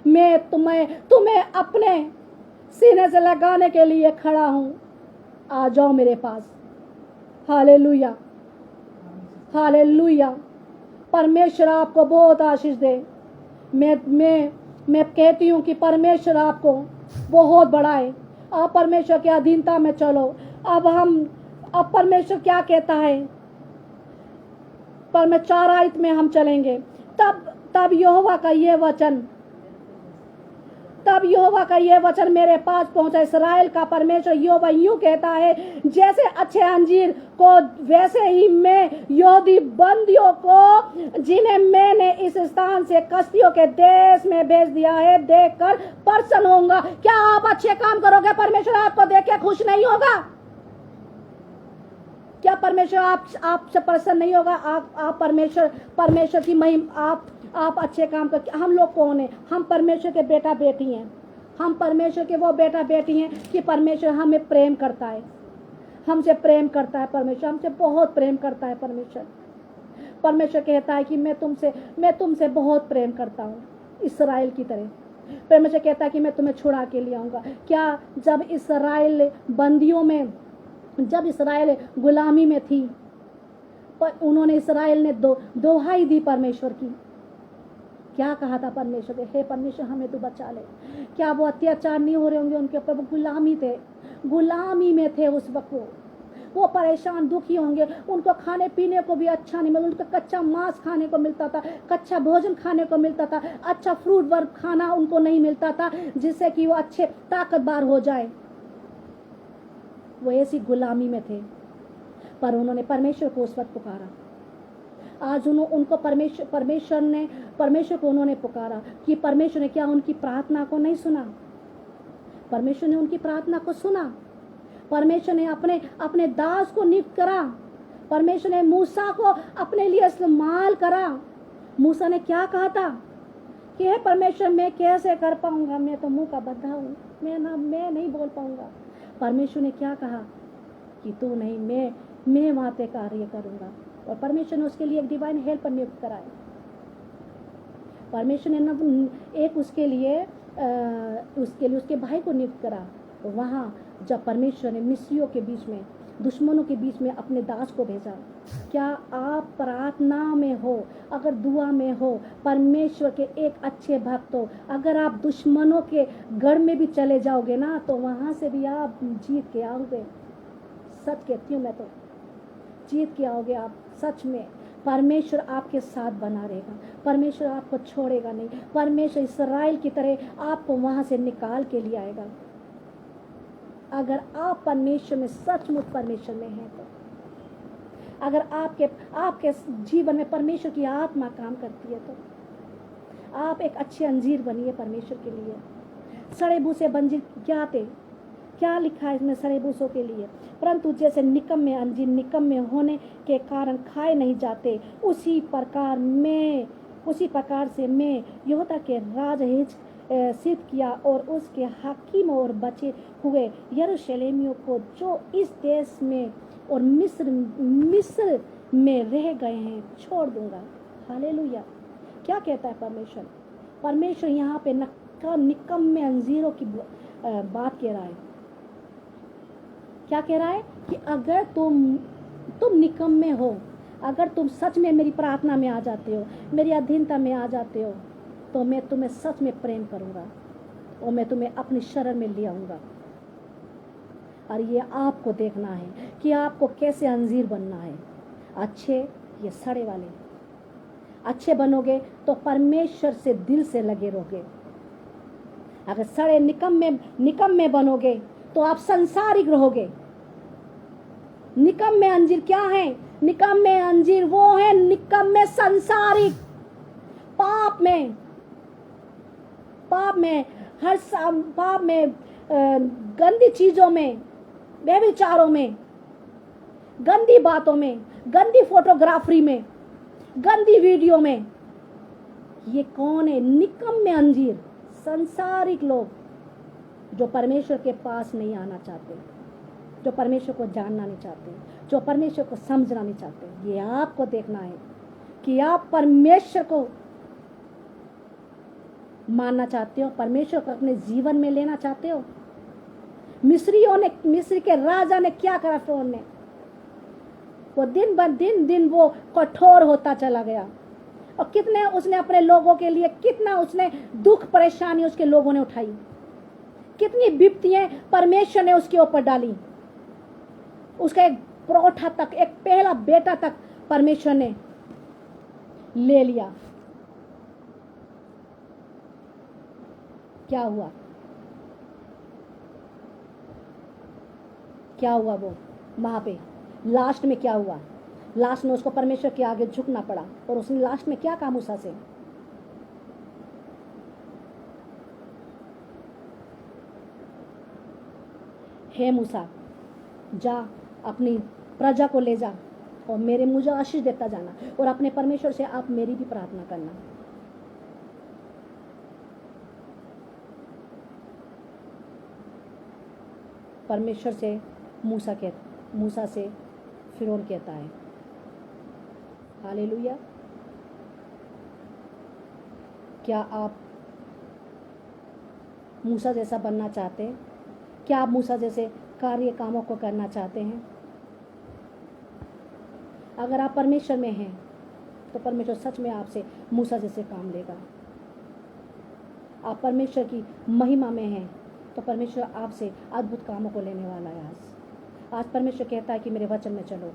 मैं तुम्हें अपने सीने से लगाने के लिए खड़ा हूं, आ जाओ मेरे पास। Hallelujah, hallelujah. परमेश्वर आपको बहुत आशीष दे। मैं कहती हूँ कि परमेश्वर आपको बहुत बढ़ाए। आप परमेश्वर की अधीनता में चलो। अब परमेश्वर क्या कहता है, पर मैं 4 आयत में हम चलेंगे। तब यहोवा का ये वचन मेरे पास पहुंचा। इस्राएल का परमेश्वर यहोवा यूं कहता है, जैसे अच्छे अंजीर को वैसे ही मैं यहूदी बंदियों को, जिन्हें मैंने इस स्थान से कसदियों के देश में भेज दिया है, देखकर प्रसन्न होऊंगा। क्या आप अच्छे काम करोगे, परमेश्वर आपको देख के खुश नहीं होगा? क्या परमेश्वर आपसे प्रसन्न नहीं होगा? आप परमेश्वर की महिमा, आप अच्छे काम कर। हम लोग कौन है? हम परमेश्वर के बेटा बेटी हैं। हम परमेश्वर के वो बेटा बेटी हैं कि परमेश्वर हमें प्रेम करता है, हमसे प्रेम करता है। परमेश्वर हमसे बहुत प्रेम करता है। परमेश्वर कहता है कि मैं तुमसे बहुत प्रेम करता हूँ, इस्राएल की तरह। परमेश्वर कहता है कि मैं तुम्हें छुड़ा के ले आऊंगा। क्या जब इस्राएल गुलामी में थी, पर इस्राएल ने दोहाई दी परमेश्वर की। क्या कहा था परमेश्वर ने? हे परमेश्वर, हमें तू बचा ले। क्या वो अत्याचार नहीं हो रहे होंगे उनके ऊपर? वो गुलामी में थे उस वक्त। वो परेशान दुखी होंगे, उनको खाने पीने को भी अच्छा नहीं मिलता। उनको कच्चा मांस खाने को मिलता था, कच्चा भोजन खाने को मिलता था, अच्छा फ्रूट वर्क खाना उनको नहीं मिलता था, जिससे कि वो अच्छे ताकतवर हो जाए। वो ऐसी गुलामी में थे, पर उन्होंने परमेश्वर को उस वक्त पुकारा। आज उनको परमेश्वर को उन्होंने पुकारा कि परमेश्वर ने क्या उनकी प्रार्थना को नहीं सुना? परमेश्वर ने उनकी प्रार्थना को सुना। परमेश्वर ने अपने दास को नियुक्त करा। परमेश्वर ने मूसा को अपने लिए इस्तेमाल करा। मूसा ने क्या कहा था कि हे परमेश्वर, मैं कैसे कर पाऊंगा, मैं तो मुंह का बद्धा हूँ, मैं नहीं बोल पाऊंगा। परमेश्वर ने क्या कहा कि तू नहीं, मैं वहां पे कार्य करूंगा। और परमेश्वर ने उसके लिए एक डिवाइन हेल्पर नियुक्त कराया। परमेश्वर ने उसके लिए उसके भाई को नियुक्त करा। वहां जब परमेश्वर ने मिस्रियों के बीच में, दुश्मनों के बीच में अपने दास को भेजा। क्या आप प्रार्थना में हो, अगर दुआ में हो, परमेश्वर के एक अच्छे भक्त हो, अगर आप दुश्मनों के गढ़ में भी चले जाओगे ना, तो वहां से भी आप जीत के आओगे। सच कहती हूँ मैं, तो जीत के आओगे आप। सच में परमेश्वर आपके साथ बना रहेगा। परमेश्वर आपको छोड़ेगा नहीं। परमेश्वर इस्राएल की तरह आपको वहां से निकाल के लिए आएगा, अगर आप परमेश्वर में, सचमुच परमेश्वर में हैं। तो अगर आपके जीवन में परमेश्वर की आत्मा काम करती है, तो आप एक अच्छे अंजीर बनिए परमेश्वर के लिए। सड़े भूसे बंजीर क्या लिखा है इसमें? सड़े भूसों के लिए, परंतु जैसे निकम्मे अंजीर निकम्मे होने के कारण खाए नहीं जाते, उसी प्रकार से मैं यहोवा के राज सिद्ध किया और उसके हाकिम और बचे हुए यरूशलेमियों को, जो इस देश में और मिस्र में रह गए हैं, छोड़ दूंगा। हालेलुया। क्या कहता है परमेश्वर? परमेश्वर यहाँ पे निकम्मे अंजीरों की बात कह रहा है। क्या कह रहा है कि अगर तुम निकम्मे हो, अगर तुम सच में मेरी प्रार्थना में आ जाते हो, मेरी अधीनता में आ जाते हो, तो मैं तुम्हें सच में प्रेम करूंगा और मैं तुम्हें अपनी शरण में ले आऊंगा। और ये आपको देखना है कि आपको कैसे अंजीर बनना है, अच्छे या सड़े वाले। अच्छे बनोगे तो परमेश्वर से दिल से लगे रहोगे। अगर सड़े निकम्मे बनोगे तो आप संसारिक रहोगे। निकम्मे अंजीर क्या है? निकम्मे अंजीर वो है, निकम्मे संसारिक, पाप में, गंदी चीजों में, व्यभिचारों में, गंदी बातों में, गंदी फोटोग्राफी में, गंदी वीडियो में। ये कौन है? निकम्मे अंजीर, संसारिक लोग, जो परमेश्वर के पास नहीं आना चाहते, जो परमेश्वर को जानना नहीं चाहते, जो परमेश्वर को समझना नहीं चाहते। ये आपको देखना है कि आप परमेश्वर को मानना चाहते हो? परमेश्वर को अपने जीवन में लेना चाहते हो? मिस्र के राजा ने क्या करा? फिरौन ने वो दिन ब दिन वो कठोर होता चला गया और कितने उसने अपने लोगों के लिए, कितना उसने दुख परेशानी उसके लोगों ने उठाई, कितनी विपत्तियां परमेश्वर ने उसके ऊपर डाली। उसका एक परौठा तक, एक पहला बेटा तक परमेश्वर ने ले लिया। क्या हुआ? क्या हुआ? वो वहां पे लास्ट में क्या हुआ? लास्ट में उसको परमेश्वर के आगे झुकना पड़ा। और उसने लास्ट में क्या कहा मूसा से? हे मूसा, जा अपनी प्रजा को ले जा और मुझे आशीष देता जाना, और अपने परमेश्वर से आप मेरी भी प्रार्थना करना। परमेश्वर से मूसा से फिरौन कहता है। हालेलुया। क्या आप मूसा जैसा बनना चाहते हैं? क्या आप मूसा जैसे कार्य कामों को करना चाहते हैं? अगर आप परमेश्वर में हैं तो परमेश्वर सच में आपसे मूसा जैसे काम लेगा। आप परमेश्वर की महिमा में हैं तो परमेश्वर आपसे अद्भुत कामों को लेने वाला है। आज परमेश्वर कहता है कि मेरे वचन में चलो।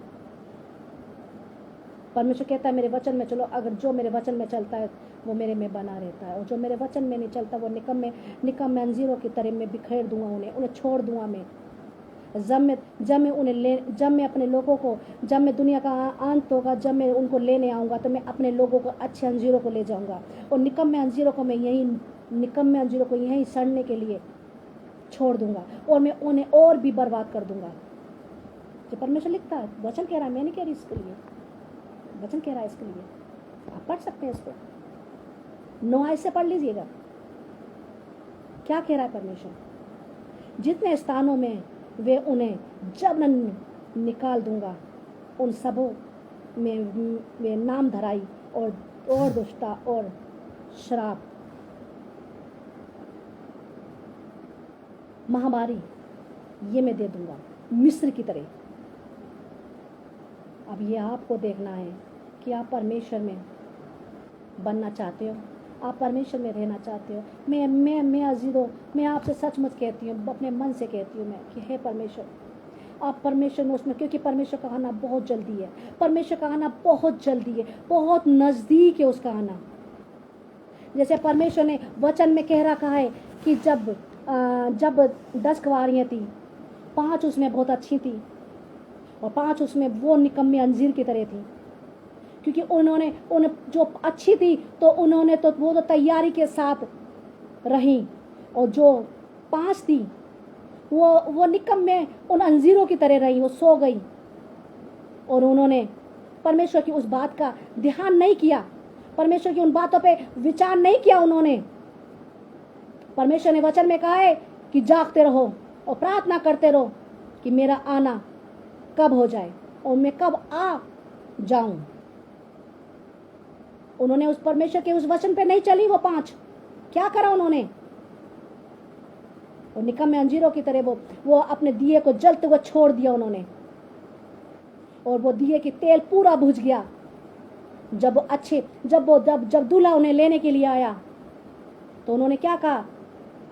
परमेश्वर कहता है मेरे वचन में चलो। अगर जो मेरे वचन में चलता है वो मेरे में बना रहता है, और जो मेरे वचन में नहीं चलता वो निकम्मे अंजीरों की तरह मैं बिखेर दूंगा, उन्हें छोड़ दूंगा मैं। जब मैं अपने लोगों को, जब मैं दुनिया का अंत होगा, जब मैं उनको लेने आऊँगा तो मैं अपने लोगों को अच्छे अंजीरों को ले जाऊँगा, और निकम्मे अंजीरों को यहीं सड़ने के लिए छोड़ दूंगा, और मैं उन्हें और भी बर्बाद कर दूंगा। जो परमेश्वर लिखता है, वचन कह रहा है, मैं नहीं कह रही इसके लिए, वचन कह रहा है इसके लिए। आप पढ़ सकते हैं इसको, 9 आयत से पढ़ लीजिएगा क्या कह रहा है परमेश्वर। जितने स्थानों में वे उन्हें जबरन निकाल दूंगा, उन सबों में वे नाम धराई और दुष्टता और श्राप, महामारी ये मैं दे दूंगा मिस्र की तरह। अब ये आपको देखना है कि आप परमेश्वर में बनना चाहते हो, आप परमेश्वर में रहना चाहते हो। मैं अजीजों, मैं आपसे सचमुच कहती हूँ, अपने मन से कहती हूँ मैं कि हे परमेश्वर, आप परमेश्वर में उसमें, क्योंकि परमेश्वर का आना बहुत जल्दी है। परमेश्वर का आना बहुत जल्दी है, बहुत नज़दीक है उसका आना। जैसे परमेश्वर ने वचन में कह रखा है कि जब 10 कुंवारियाँ थी, 5 उसमें बहुत अच्छी थी और 5 उसमें वो निकम्मे अंजीर की तरह थी, क्योंकि उन्हें जो अच्छी थी तो उन्होंने तो वो तो तैयारी के साथ रही, और जो 5 थी वो निकम्मे उन अंजीरों की तरह रही, वो सो गई, और उन्होंने परमेश्वर की उस बात का ध्यान नहीं किया, परमेश्वर की उन बातों पे विचार नहीं किया उन्होंने। परमेश्वर ने वचन में कहा है कि जागते रहो और प्रार्थना करते रहो कि मेरा आना कब हो जाए और मैं कब आ जाऊं। उन्होंने उस परमेश्वर के उस वचन पे नहीं चली। वो 5 क्या करा उन्होंने? और निकम्मे अंजीरों की तरह वो अपने दिए को जलते हुए छोड़ दिया उन्होंने, और वो दिए की तेल पूरा बुझ गया। जब दूल्हा उन्हें लेने के लिए आया तो उन्होंने क्या कहा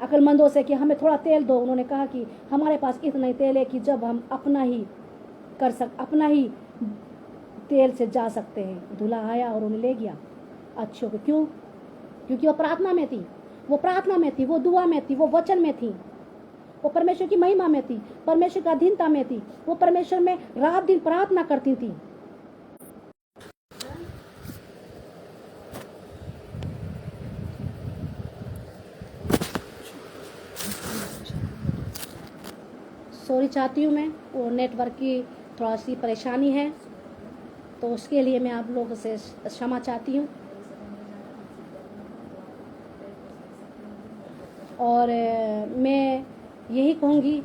अक्लमंदों से कि हमें थोड़ा तेल दो। उन्होंने कहा कि हमारे पास इतना ही तेल है कि जब हम अपना ही तेल से जा सकते हैं। दूल्हा आया और उन्हें ले गया अच्छों को। क्यों? क्योंकि वो प्रार्थना में थी, वो दुआ में थी, वो वचन में थी, वो परमेश्वर की महिमा में थी, परमेश्वर का अधीनता में थी, वो परमेश्वर में रात दिन प्रार्थना करती थी। सॉरी चाहती हूँ मैं, वो नेटवर्क की थोड़ा सी परेशानी है, तो उसके लिए मैं आप लोगों से क्षमा चाहती हूँ। और मैं यही कहूँगी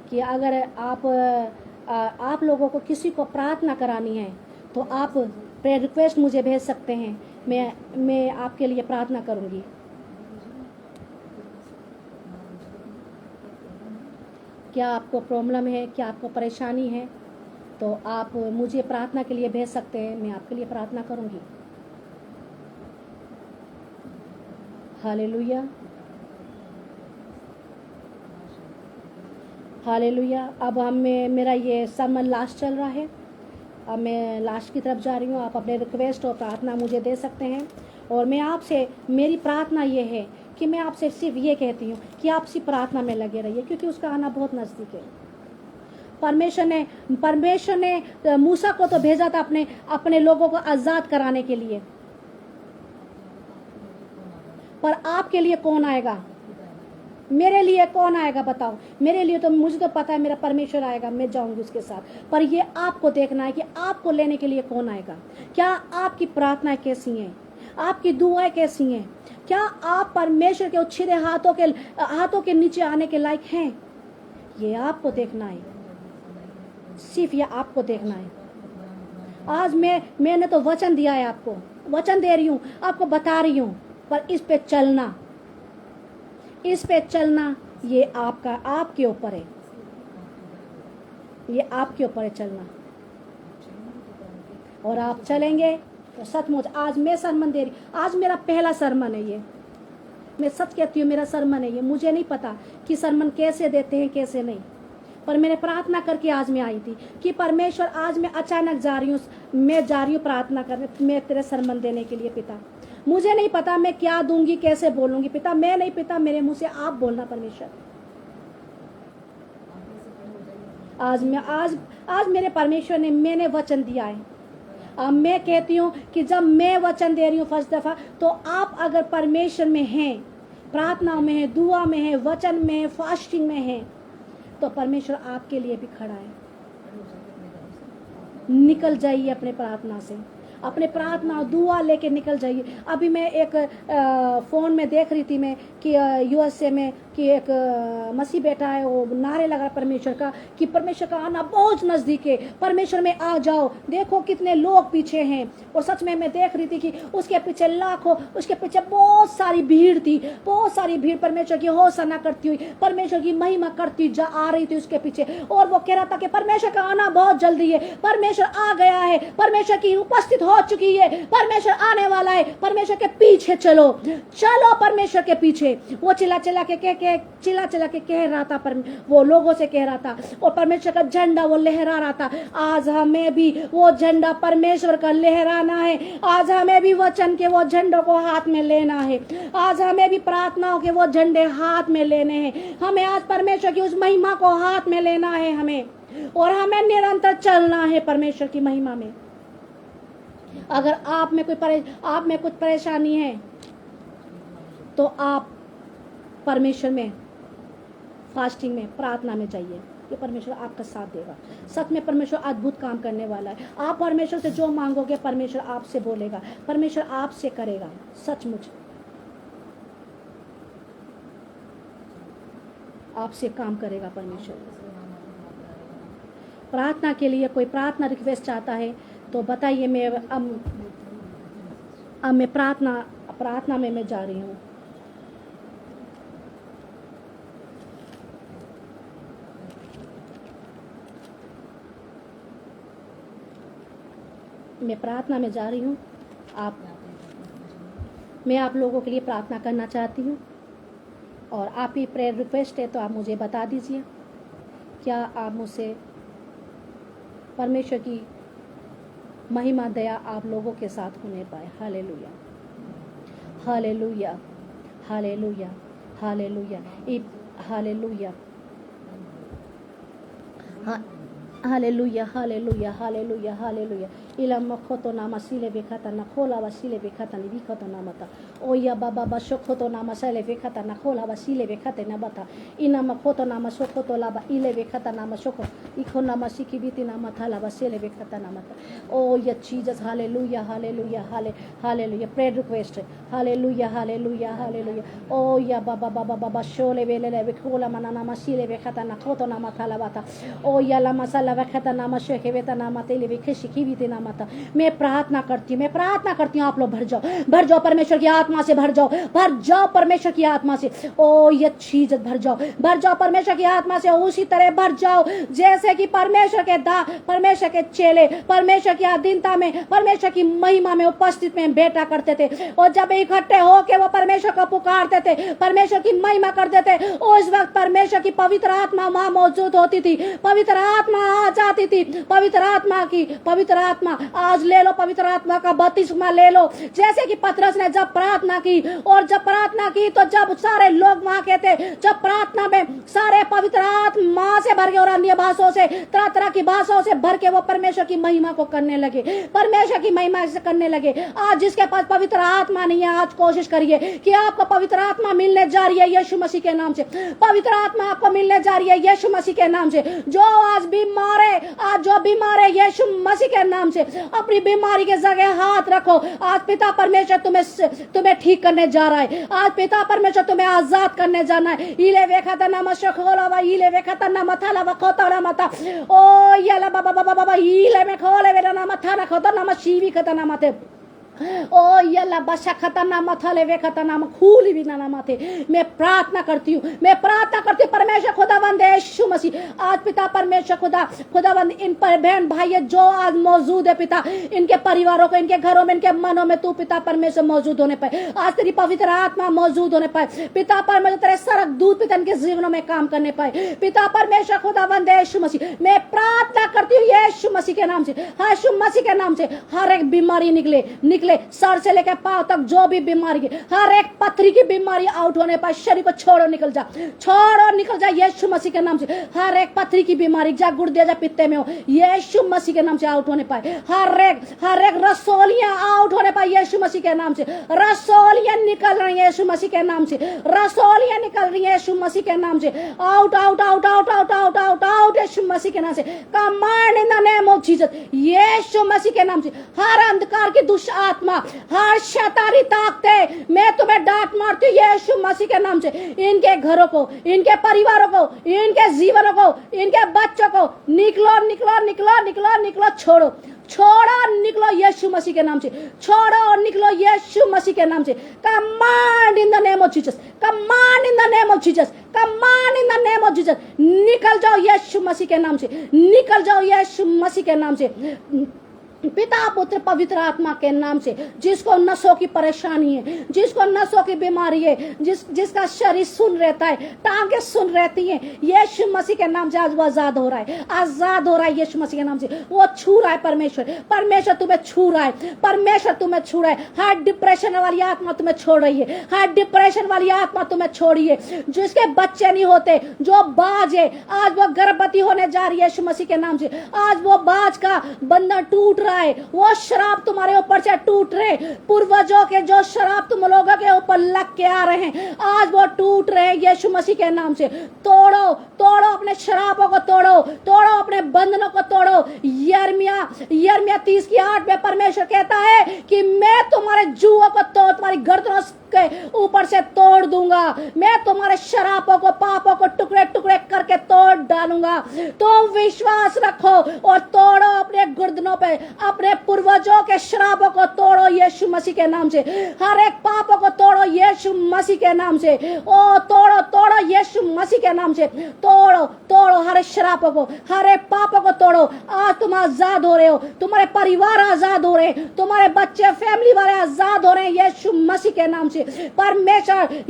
कि अगर आप लोगों को किसी को प्रार्थना करानी है तो आप प्रेयर रिक्वेस्ट मुझे भेज सकते हैं, मैं आपके लिए प्रार्थना करूँगी। क्या आपको प्रॉब्लम है, क्या आपको परेशानी है, तो आप मुझे प्रार्थना के लिए भेज सकते हैं, मैं आपके लिए प्रार्थना करूंगी। Hallelujah, hallelujah. अब मेरा ये सरमन लास्ट चल रहा है, अब मैं लास्ट की तरफ जा रही हूँ। आप अपने रिक्वेस्ट और प्रार्थना मुझे दे सकते हैं। और मैं आपसे, मेरी प्रार्थना ये है कि मैं आपसे सिर्फ ये कहती हूँ कि आप सिर्फ प्रार्थना में लगे रहिए, क्योंकि उसका आना बहुत नज़दीक है। परमेश्वर ने मूसा को तो भेजा था अपने लोगों को आज़ाद कराने के लिए, पर आपके लिए कौन आएगा? मेरे लिए कौन आएगा बताओ? मेरे लिए तो मुझे तो पता है मेरा परमेश्वर आएगा, मैं जाऊंगी उसके साथ, पर ये आपको देखना है कि आपको लेने के लिए कौन आएगा। क्या आपकी प्रार्थनाएं कैसी हैं? आपकी दुआएं कैसी हैं? क्या आप परमेश्वर के उछिरे हाथों के नीचे आने के लायक हैं? ये आपको देखना है, सिर्फ ये आपको देखना है। आज मैंने तो वचन दिया है, आपको वचन दे रही हूँ, आपको बता रही हूँ, पर इस पे चलना ये आपके ऊपर है, ये आपके ऊपर है चलना। और आप चलेंगे तो सचमुच, आज मैं सरमन दे रही, आज मेरा पहला सरमन है ये, मैं सच कहती हूँ, मेरा सरमन है ये। मुझे नहीं पता कि सरमन कैसे देते हैं कैसे नहीं, पर मैंने प्रार्थना करके आज मैं आई थी कि परमेश्वर, आज मैं अचानक जा रही हूँ प्रार्थना करने, मैं तेरे सरमन देने के लिए पिता। मुझे नहीं पता मैं क्या दूंगी, कैसे बोलूंगी पिता, मैं नहीं पिता, मेरे मुंह से आप बोलना परमेश्वर। आज मेरे परमेश्वर ने, मैंने वचन दिया है। अब मैं कहती हूँ कि जब मैं वचन दे रही हूँ फर्स्ट दफा, तो आप अगर परमेश्वर में हैं, प्रार्थना में है, दुआ में है, वचन में है, फास्टिंग में है, तो परमेश्वर आपके लिए भी खड़ा है। निकल जाइए अपने प्रार्थना और दुआ लेके निकल जाइए। अभी मैं एक फ़ोन में देख रही थी मैं कि यूएसए में कि एक मसीह बेटा है, वो नारे लगा परमेश्वर का कि परमेश्वर का आना बहुत नज़दीक है, परमेश्वर में आ जाओ। देखो कितने लोग पीछे हैं, और सच में मैं देख रही थी कि उसके पीछे लाखों, उसके पीछे बहुत सारी भीड़ थी, बहुत सारी भीड़ परमेश्वर की होसना करती हुई, परमेश्वर की महिमा करती आ रही थी उसके पीछे। और वो कह रहा था कि परमेश्वर का आना बहुत जल्दी है, परमेश्वर आ गया है, परमेश्वर की उपस्थित हो चुकी है, परमेश्वर आने वाला है, परमेश्वर के पीछे चलो परमेश्वर के पीछे। वो चिल्ला चिल्ला के कह रहा था, पर वो लोगों से कह रहा था, और परमेश्वर का झंडा वो लहरा रहा था। आज हमें भी वो झंडा परमेश्वर का लहराना है, आज हमें भी वचन के वो झंडों को हाथ में लेना है, आज हमें भी प्रार्थनाओं के वो झंडे हाथ में लेने हैं, हमें आज परमेश्वर की उस महिमा को हाथ में लेना है हमें, और हमें निरंतर चलना है परमेश्वर की महिमा में। अगर आप में कुछ परेशानी है, तो आप परमेश्वर में, फास्टिंग में, प्रार्थना में जाइए, कि परमेश्वर आपका साथ देगा। सच में परमेश्वर अद्भुत काम करने वाला है। आप परमेश्वर से जो मांगोगे, परमेश्वर आपसे बोलेगा, परमेश्वर आपसे करेगा, सचमुच आपसे काम करेगा परमेश्वर। प्रार्थना के लिए कोई प्रार्थना रिक्वेस्ट चाहता है तो बताइए। मैं प्रार्थना में मैं जा रही हूँ। मैं प्रार्थना में जा रही हूँ। मैं आप लोगों के लिए प्रार्थना करना चाहती हूँ, और आप ही प्रेयर रिक्वेस्ट है तो आप मुझे बता दीजिए। क्या आप मुझसे परमेश्वर की महिमा दया आप लोगों के साथ होने पाए। Hallelujah, hallelujah, hallelujah, hallelujah, hallelujah, hallelujah, hallelujah, hallelujah, hallelujah. इला मखोतो नामा सिले बेखाता ना खोला वसीले बेखाता नि बिखतो नामता ओया बाबा बशोखोतो नामा सले बेखाता ना खोला वसीले बेखाते ना बता इना मखोतो नामा सोखोतो लाबा इले बेखाता नामा सोखो इखो नामा सिकी बीती नामा थाला वसीले बेखाता नामता। ओ या Jesus, hallelujah, hallelujah, hallelujah. Prayer request, hallelujah, hallelujah, hallelujah. ओ या बाबा बाबा बाबा शोले बेले बेखोला मना नामा सिले बेखाता ना खोतो नामा थाला बता ओ या ला मसाला बेखाता नामा शेखे बेता नामा तेले बेखेशी की बीती नामा माता। मैं प्रार्थना करती हूँ आप लोग भर जाओ परमेश्वर की आत्मा से, भर जाओ परमेश्वर की आत्मा से। ओ ये चीज भर जाओ परमेश्वर की आत्मा से। उसी तरह भर जाओ जैसे कि परमेश्वर के चेले परमेश्वर की अधीनता में, परमेश्वर की महिमा में उपस्थित में बैठा करते थे, और जब इकट्ठे होके वो परमेश्वर को पुकारते थे, परमेश्वर की महिमा करते थे, उस वक्त परमेश्वर की पवित्र आत्मा वहां मौजूद होती थी, पवित्र आत्मा आ जाती थी। पवित्र आत्मा आज ले लो, पवित्र आत्मा का बपतिस्मा ले लो। जैसे कि पतरस ने जब प्रार्थना की, और जब प्रार्थना की तो जब सारे लोग वहां के थे, जब प्रार्थना में सारे पवित्र आत्मा से भर के और अन्य भाषाओं से, तरह तरह की भाषाओं से भर के वो परमेश्वर की महिमा को करने लगे, परमेश्वर की महिमा से करने लगे। आज जिसके पास पवित्र आत्मा नहीं है, आज कोशिश करिए कि आपको पवित्र आत्मा मिलने जा रही है यीशु मसीह के नाम से। पवित्र आत्मा आपको मिलने जा रही है यीशु मसीह के नाम से। जो आज बीमार है यीशु मसीह के नाम से अपनी बीमारी के जगह हाथ रखो। आज पिता परमेश्वर तुम्हें ठीक करने जा रहा है। आज पिता परमेश्वर तुम्हें आजाद करने जाना है। इले वेखता नाम शखोलावा, इले वेखता नाम थाला वखोता नाम था, ओ यला बाबा बाबा बाबा इले में खोले वेरा नाम थाला खोता नाम शिवी खता नाम थे, ओ यला बशा खतना मथले वे खतना खूल भी ना माथे। मैं प्रार्थना करती हूँ परमेश्वर खुदावंद यीशु मसीह, आज पिता परमेश्वर खुदावंद इन पर बहन भाई जो आज मौजूद है पिता, इनके परिवारों को, इनके घरों में, इनके मनों में तू पिता परमेश्वर मौजूद होने पाए। आज तेरी पवित्र आत्मा मौजूद होने पाए पिता परमेश्वर, तेरे सरक दूत पिता इनके जीवनों में काम करने पाए पिता परमेश्वर खुदावंद यीशु मसीह। मैं प्रार्थना करती हूँ यीशु मसीह के नाम से, यीशु मसीह के नाम से हर एक बीमारी निकले सर से लेकर पांव तक, जो भी बीमारी है, हर एक पथरी की बीमारी आउट होने पर शरीर को छोड़ो निकल जा यीशु मसीह के नाम से। हर एक पथरी की बीमारी जा गुर्दे जा पित्ते में हो यीशु मसीह के नाम से आउट होने पाए। हर एक रसोलियां आउट होने पाए यीशु मसीह के नाम से। रसोलियां निकल रही है यीशु मसीह के नाम से, रसोलियां निकल रही है यीशु मसीह के नाम से। Out out out out out out out out यीशु मसीह के नाम से। Command in the name of Jesus यीशु मसीह के नाम से। हर अंधकार की दुष्ट आत्मा, हर शैतानी ताकते, मैं तुम्हें डांट मारती हूँ यीशु मसीह के नाम से। इनके घरों को, इनके परिवारों को, इनके जीवनों को, इनके बच्चों को निकलो निकलो निकलो निकलो निकलो, छोड़ो निकलो यीशु मसीह के नाम से, छोड़ो निकलो यीशु मसीह के नाम से। Command in the name of Jesus, command in the name of Jesus, command in the name of Jesus. निकल जाओ यीशु मसीह के नाम से, निकल जाओ यीशु मसीह के नाम से। पिता पुत्र पवित्र आत्मा के नाम से, जिसको नसों की परेशानी है, जिसको नसों की बीमारी है, जिसका शरीर सुन रहता है, टांगे सुन रहती हैं, यीशु मसीह के नाम से आज वो आजाद हो रहा है, आजाद हो रहा है यीशु मसीह के नाम से। वो छू रहा है परमेश्वर तुम्हें छू रहा है, परमेश्वर तुम्हें छू रहा है। हर डिप्रेशन वाली आत्मा तुम्हें छोड़ रही है, हर डिप्रेशन वाली आत्मा तुम्हें छोड़ी है। जिसके बच्चे नहीं होते, जो बाज है, आज वो गर्भवती होने जा रही है यीशु मसीह के नाम से। आज वो बाज का बंधन टूट रहा है, वो शराब तुम्हारे ऊपर से टूट रहे, पूर्वजों के जो शराब तुम लोगों के ऊपर लग के आ रहे हैं, आज वो टूट रहे यीशु मसीह के नाम से। तोड़ो अपने शराबों को, तोड़ो अपने बंधनों को तोड़ो। यिर्मयाह 30:8 में परमेश्वर कहता है कि मैं तुम्हारे जुओं को तुम्हारी गर्दनों के ऊपर से तोड़ दूंगा, मैं तुम्हारे शराबों को, पापों को टुकड़े टुकड़े करके तोड़ डालूंगा। तुम विश्वास रखो और तोड़ो अपने गर्दनों पे, अपने पूर्वजों के शराबों को तोड़ो यीशु मसीह के नाम से। हर एक पापों को तोड़ो यीशु मसीह के नाम से। ओ तोड़ो यीशु मसीह के नाम से। तोड़ो हर एक शराबों को, हर एक पापों को तोड़ो। आज तुम आजाद हो रहे हो, तुम्हारे परिवार आजाद हो रहे हैं, तुम्हारे बच्चे फैमिली वाले आजाद हो रहे हैं यीशु मसीह के नाम से। परमेश्वर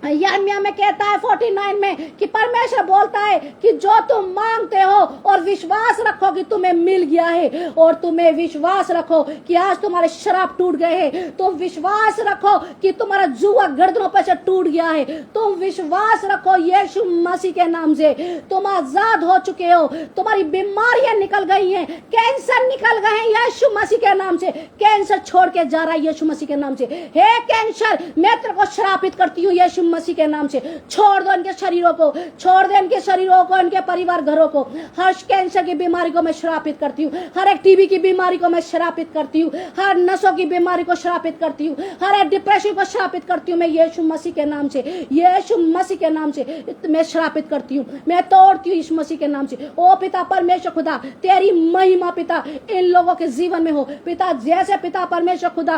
यिर्मयाह में कहता है 49 में कि परमेश्वर बोलता है कि जो तुम मांगते हो और विश्वास रखो कि तुम्हें मिल गया है, और तुम्हें विश्वास रखो कि आज तुम्हारे शराब टूट गए हैं, तुम विश्वास रखो कि तुम्हारा जुआ गर्दनों पर से टूट गया है, तुम विश्वास रखो यीशु मसीह के नाम से। तुम आजाद हो चुके हो, तुम्हारी बीमारियां निकल गई हैं, कैंसर निकल गए हैं यीशु मसीह के नाम से। कैंसर छोड़ के जा रहा है यीशु मसीह के नाम से। हे कैंसर, मैं तेरे को श्रापित करती हूँ यीशु मसीह के नाम से छोड़ दो इनके शरीरों को, छोड़ दो इनके शरीरों को, इनके परिवार घरों को। हर कैंसर की बीमारी को मैं श्रापित करती हूँ, हर एक टीबी की बीमारी को मैं श्रापित करती हूँ, हर नसों की बीमारी को श्रापित करती हूँ, हर एक डिप्रेशन को श्रापित करती हूँ। मैं यीशु मसीह के नाम से, यीशु मसीह के नाम से मैं श्रापित करती हूँ, मैं तोड़ती हूँ यीशु मसीह के नाम से। ओ पिता परमेश्वर खुदा, तेरी महिमा पिता इन लोगों के जीवन में हो पिता। जैसे पिता परमेश्वर खुदा,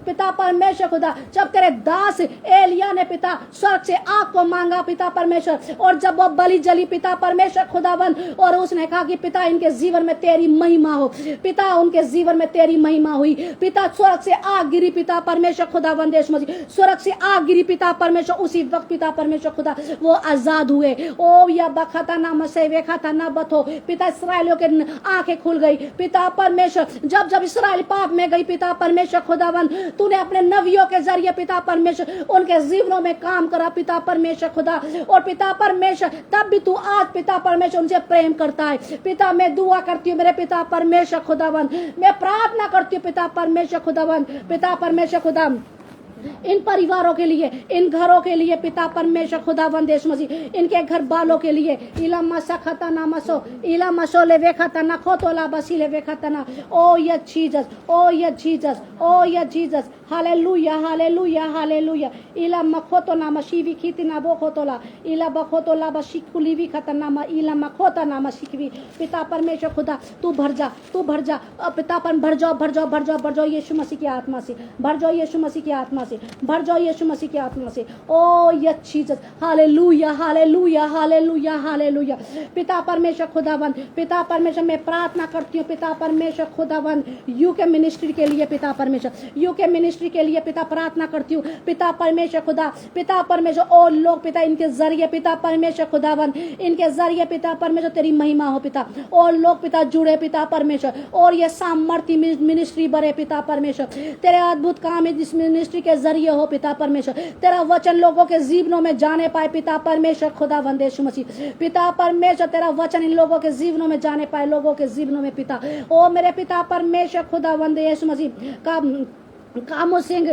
पिता परमेश्वर खुदा, जब तेरे दास एलिया ने पिता स्वर्ग से आग को मांगा पिता परमेश्वर, और जब वो बलि जली पिता परमेश्वर खुदावन, और उसने कहा कि पिता इनके जीवन में तेरी महिमा हो पिता, उनके जीवन में तेरी महिमा हुई पिता। स्वर्ग से आग गिरी पिता परमेश्वर खुदावन, देश मसीह स्वर्ग से आग गिरी पिता परमेश्वर। उसी वक्त पिता परमेश्वर खुदा वो आजाद हुए। ओ या बखता ना मसे वेखता ना बतो पिता, इसराइलियों के आंखें खुल गई पिता परमेश्वर। जब जब इसराइल पाप में गई पिता परमेश्वर खुदावन, तूने अपने नबियों के जरिए पिता परमेश्वर उनके जीवनों में काम करा पिता परमेश्वर खुदा। और पिता परमेश्वर तब भी तू आज पिता परमेश्वर उनसे प्रेम करता है पिता। मैं दुआ करती हूँ मेरे पिता परमेश्वर खुदावन, मैं प्रार्थना करती हूँ पिता परमेश्वर खुदावन, पिता परमेश्वर खुदा इन परिवारों के लिए, इन घरों के लिए पिता परमेश्वर खुदावन देश मसीह, इनके घर बालों के लिए इला मसा खता ना मसो इला मसो ले वे खता ना खोतोला बसी ले वे खता ना। ओ या जीसस, ओ या जीसस, ओ या जीसस, हालेलुया हालेलुया हालेलुया। इला मखोतो ना मशीवी खीती ना बो खोतोला इला बखोतोला बशिकुली भी खता ना मा इला मखोता ना मशिकवी। पिता परमेश्वर खुदा तू भर जा, तू भर जा पिता पर, भर जाओ भर जाओ भर जाओ भर जाओ यीशु मसीह की आत्मा से, भर जाओ यीशु मसीह की आत्मा से, भर जाओ यीशु मसीह की आत्मा से। ओ या Jesus, hallelujah hallelujah hallelujah hallelujah. पिता परमेश्वर खुदावन, पिता परमेश्वर मैं प्रार्थना करती हूँ पिता परमेश्वर खुदावन यूके मिनिस्ट्री के लिए पिता परमेश्वर, यूके मिनिस्ट्री के लिए पिता प्रार्थना करती हूँ पिता परमेश्वर खुदा। पिता परमेश्वर और लोग पिता इनके जरिए पिता परमेश्वर खुदावन, इनके जरिए पिता परमेश्वर तेरी महिमा हो पिता। और लोग पिता जुड़े पिता परमेश्वर, और ये सामर्थ्य मिनिस्ट्री बढ़े पिता परमेश्वर। तेरे अद्भुत काम इस मिनिस्ट्री के जरिए हो पिता परमेश्वर। तेरा वचन लोगों के जीवनों में जाने पाए पिता परमेश्वर खुदा वंदे यीशु मसीह। पिता परमेश्वर तेरा वचन इन लोगों के जीवनों में जाने पाए, लोगों के जीवनों में पिता। ओ मेरे पिता परमेश्वर खुदा वंदे यीशु मसीह का कामो सिंह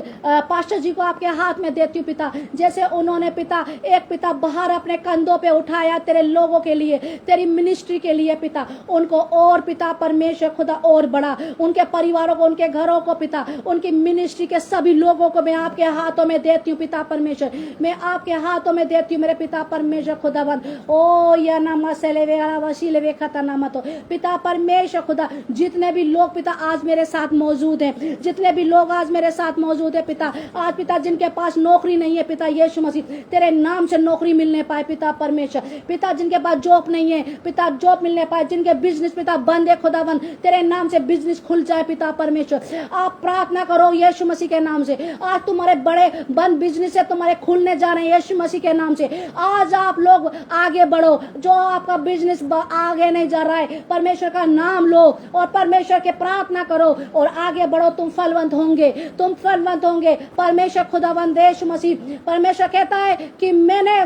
पास्टर जी को आपके हाथ में देती हूँ पिता। जैसे उन्होंने पिता एक पिता बाहर अपने कंधों पे उठाया तेरे लोगों के लिए, तेरी मिनिस्ट्री के लिए पिता, उनको और पिता परमेश्वर खुदा और बड़ा, उनके परिवारों को, उनके घरों को पिता, उनकी मिनिस्ट्री के सभी लोगों को मैं आपके हाथों में देती हूँ पिता परमेश्वर। मैं आपके हाथों में देती हूँ मेरे पिता परमेश्वर खुदावन। ओ या नामा सेलेवे वसीले वे खता नामा तो पिता परमेश्वर खुदा, जितने भी लोग पिता आज मेरे साथ मौजूद हैं, जितने भी लोग आज मेरे साथ मौजूद है पिता, आज पिता जिनके पास नौकरी नहीं है पिता यीशु मसीह तेरे नाम से नौकरी मिलने पाए पिता परमेश्वर। पिता जिनके पास जॉब नहीं है पिता जॉब मिलने पाए, जिनके बिजनेस पिता बंद है खुदावन तेरे नाम से बिजनेस खुल जाए पिता परमेश्वर। आप प्रार्थना करो यीशु मसीह के नाम से, आज तुम्हारे बड़े बंद बिजनेस है तुम्हारे खुलने जा रहे हैं यीशु मसीह के नाम से। आज आप लोग आगे बढ़ो, जो आपका बिजनेस आगे नहीं जा रहा है परमेश्वर का नाम लो और परमेश्वर के प्रार्थना करो और आगे बढ़ो, तुम फलवंत होंगे, तुम फलवंत होंगे। परमेश्वर खुदावंद यीशु मसीह, परमेश्वर कहता है कि मैंने,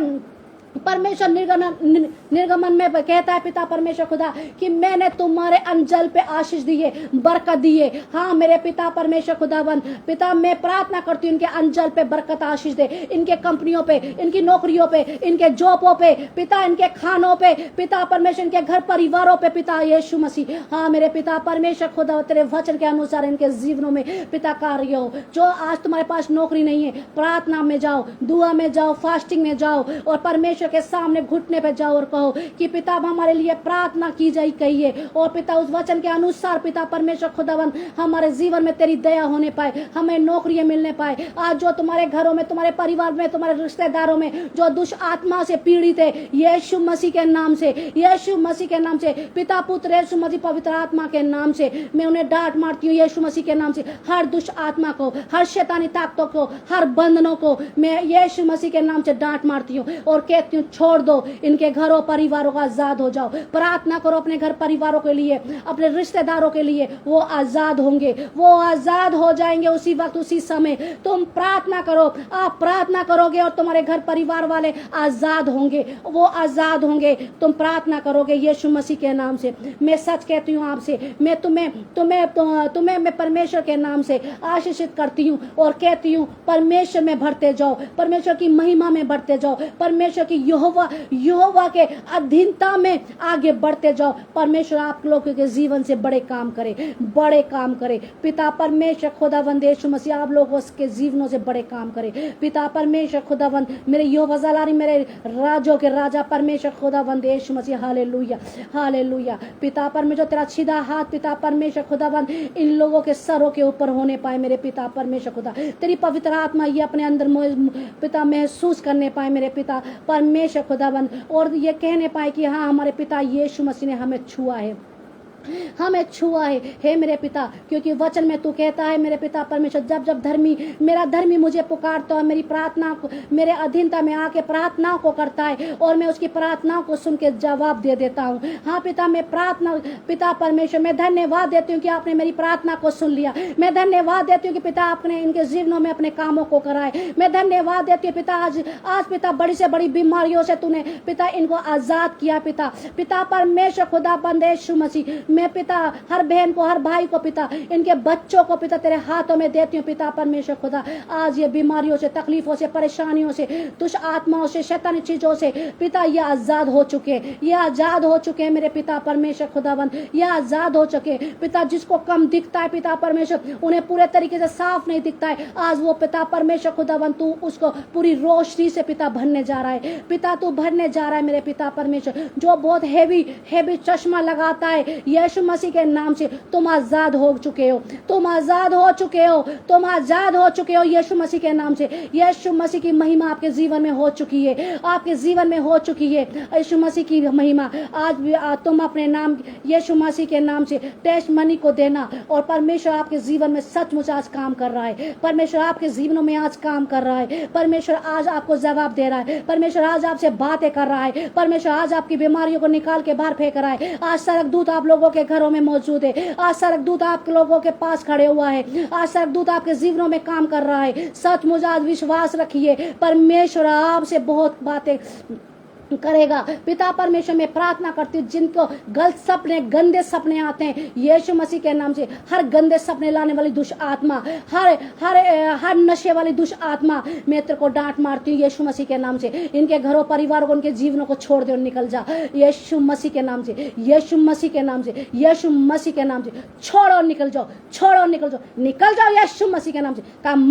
परमेश्वर निर्गमन में कहता है पिता परमेश्वर खुदा कि मैंने तुम्हारे अंजल पे आशीष दिए, बरकत दिए। हाँ मेरे पिता परमेश्वर खुदावन पिता, मैं प्रार्थना करती हूँ इनके अंजल पे बरकत आशीष दे, इनके कंपनियों पे, इनकी नौकरियों पे, इनके जॉबों पे पिता, इनके खानों पे पिता परमेश्वर, इनके घर परिवारों पे पिता यीशु मसीह। हाँ मेरे पिता परमेश्वर खुदा, तेरे वचन के अनुसार इनके जीवनों में पिता कार्य हो। जो आज तुम्हारे पास नौकरी नहीं है, प्रार्थना में जाओ, दुआ में जाओ, फास्टिंग में जाओ और परमेश्वर के सामने घुटने पे जाओ और कहो कि पिता हमारे लिए प्रार्थना की जाए कहिए। और पिता उस वचन के अनुसार पिता परमेश्वर खुदावन हमारे जीवन में तेरी दया होने पाए, हमें नौकरियां मिलने पाए। आज जो तुम्हारे घरों में, तुम्हारे परिवार में, तुम्हारे रिश्तेदारों में जो दुष्ट आत्मा से पीड़ित है यीशु मसीह के नाम से, यीशु मसीह के नाम से पिता पुत्र यीशु मसीह पवित्र आत्मा के नाम से मैं उन्हें डांट मारती हूँ यीशु मसीह के नाम से। हर दुष्ट आत्मा को, हर शैतानी ताकतों को, हर बंधनों को मैं यीशु मसीह के नाम से डांट मारती हूँ और कहती कहती हूँ छोड़ दो, इनके घरों परिवारों का आजाद हो जाओ। प्रार्थना करो अपने घर परिवारों के लिए, अपने रिश्तेदारों के लिए, वो आजाद होंगे, वो आजाद हो जाएंगे उसी वक्त उसी समय। तुम प्रार्थना करो, आप प्रार्थना करोगे और तुम्हारे घर परिवार वाले आजाद होंगे, वो आजाद होंगे। तुम प्रार्थना करोगे यीशु मसीह के नाम से। मैं सच कहती हूँ आपसे, मैं तुम्हें मैं परमेश्वर के नाम से आशीषित करती हूँ और कहती हूँ परमेश्वर में बढ़ते जाओ, परमेश्वर की महिमा में बढ़ते जाओ, परमेश्वर की यहोवा के अधीनता में आगे बढ़ते जाओ। परमेश्वर आप लोगों के जीवन से बड़े काम करे, बड़े काम करे। पिता परमेश्वर खुदावंद यीशु मसीह आप लोगों के जीवनों से बड़े काम करे। पिता परमेश्वर खुदावंद, मेरे यहोवा जलाली, मेरे राजों के राजा परमेश्वर खुदावंद यीशु मसीह, हालेलुया हालेलुया। पिता परमेश्वर तेरा सीधा हाथ पिता परमेश्वर खुदावंद इन लोगों के सरों के ऊपर होने पाए मेरे पिता परमेश्वर खुदा। तेरी पवित्र आत्मा ये अपने अंदर पिता महसूस करने पाए मेरे पिता परमेश्वर खुदावंद, और ये कहने पाए कि हाँ हमारे पिता यीशु मसीह ने हमें छुआ है, हमें छुआ है। हे मेरे पिता, क्योंकि वचन में तू कहता है मेरे पिता परमेश्वर, जब जब मेरा धर्मी मुझे पुकारता है, मेरी प्रार्थना को मेरे अधीनता में आके प्रार्थनाओं को करता है और मैं उसकी प्रार्थनाओं को सुन के जवाब दे देता हूँ। हाँ पिता, मैं प्रार्थना पिता परमेश्वर मैं धन्यवाद देती हूँ कि आपने मेरी प्रार्थना को सुन लिया। मैं धन्यवाद देती हूँ कि पिता आपने इनके जीवनों में अपने कामों को कराए। मैं धन्यवाद देती हूँ पिता, आज पिता बड़ी से बड़ी बीमारियों से तूने पिता इनको आजाद किया। पिता परमेश्वर खुदा बंद यीशु मसीह, मैं पिता हर बहन को हर भाई को पिता इनके बच्चों को पिता तेरे हाथों में देती हूँ। पिता परमेश्वर खुदा, आज ये बीमारियों से, तकलीफों से, परेशानियों से, दुष्ट आत्माओं से, शैतानी चीजों से पिता ये आजाद हो चुके, ये आजाद हो चुके हैं मेरे पिता परमेश्वर खुदाबंद, ये आजाद हो चुके पिता। जिसको कम दिखता है पिता परमेश्वर, उन्हें पूरे तरीके से साफ नहीं दिखता है, आज वो पिता परमेश्वर खुदाबंद तू उसको पूरी रोशनी से पिता भरने जा रहा है। पिता तू भरने जा रहा है मेरे पिता परमेश्वर। जो बहुत हैवी चश्मा लगाता है, यीशु मसीह के नाम से तुम आजाद हो चुके हो, तुम आजाद हो चुके हो, तुम आजाद हो चुके हो यीशु मसीह के नाम से। यीशु मसीह की महिमा आपके जीवन में हो चुकी है, आपके जीवन में हो चुकी है यीशु मसीह की महिमा। आज भी तुम अपने नाम यीशु मसीह के नाम से टेस्ट मनी को देना, और परमेश्वर आपके जीवन में सचमुच आज काम कर रहा है। परमेश्वर आपके जीवनों में आज काम कर रहा है। परमेश्वर आज आपको जवाब दे रहा है। परमेश्वर आज आपसे बातें कर रहा है। परमेश्वर आज आपकी बीमारियों को निकाल के बाहर फेंक रहा है। आज सरक दूत आप लोगों के घरों में मौजूद है। आज सरक दूत आप लोगों के पास खड़े हुआ है। आज सरक दूत आपके जीवनों में काम कर रहा है। सचमुच आज विश्वास रखिए, परमेश्वर आपसे बहुत बातें करेगा। पिता परमेश्वर में प्रार्थना करती हूँ, जिनको गलत सपने, गंदे सपने आते हैं यीशु मसीह के नाम से, हर गंदे सपने लाने वाली दुष्ट आत्मा, हर नशे वाली दुष्ट आत्मा, मैं तेरे को डांट मारती हूँ यीशु मसीह के नाम से। इनके घरों परिवारों को, उनके जीवनों को छोड़ दे और निकल जा यीशु मसीह के नाम से, यीशु मसीह के नाम से, यीशु मसीह के नाम से। छोड़ो निकल जाओ, छोड़ो निकल जाओ, निकल जाओ यीशु मसीह के नाम से। छोड़ो,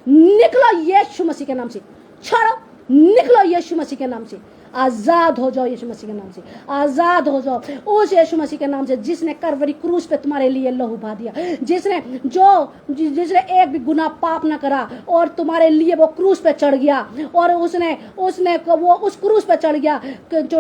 निकलो यीशु मसीह के नाम से, छोड़ो निकलो यीशु मसीह के नाम से। आजाद हो जाओ यीशु मसीह के नाम से, आजाद हो जाओ उस यीशु मसीह के नाम से जिसने करवरी क्रूस पे तुम्हारे लिए लहू बहा दिया, जिसने एक भी गुनाह पाप न करा और तुम्हारे लिए वो क्रूस पे चढ़ गया, और उसने वो उस क्रूस पे चढ़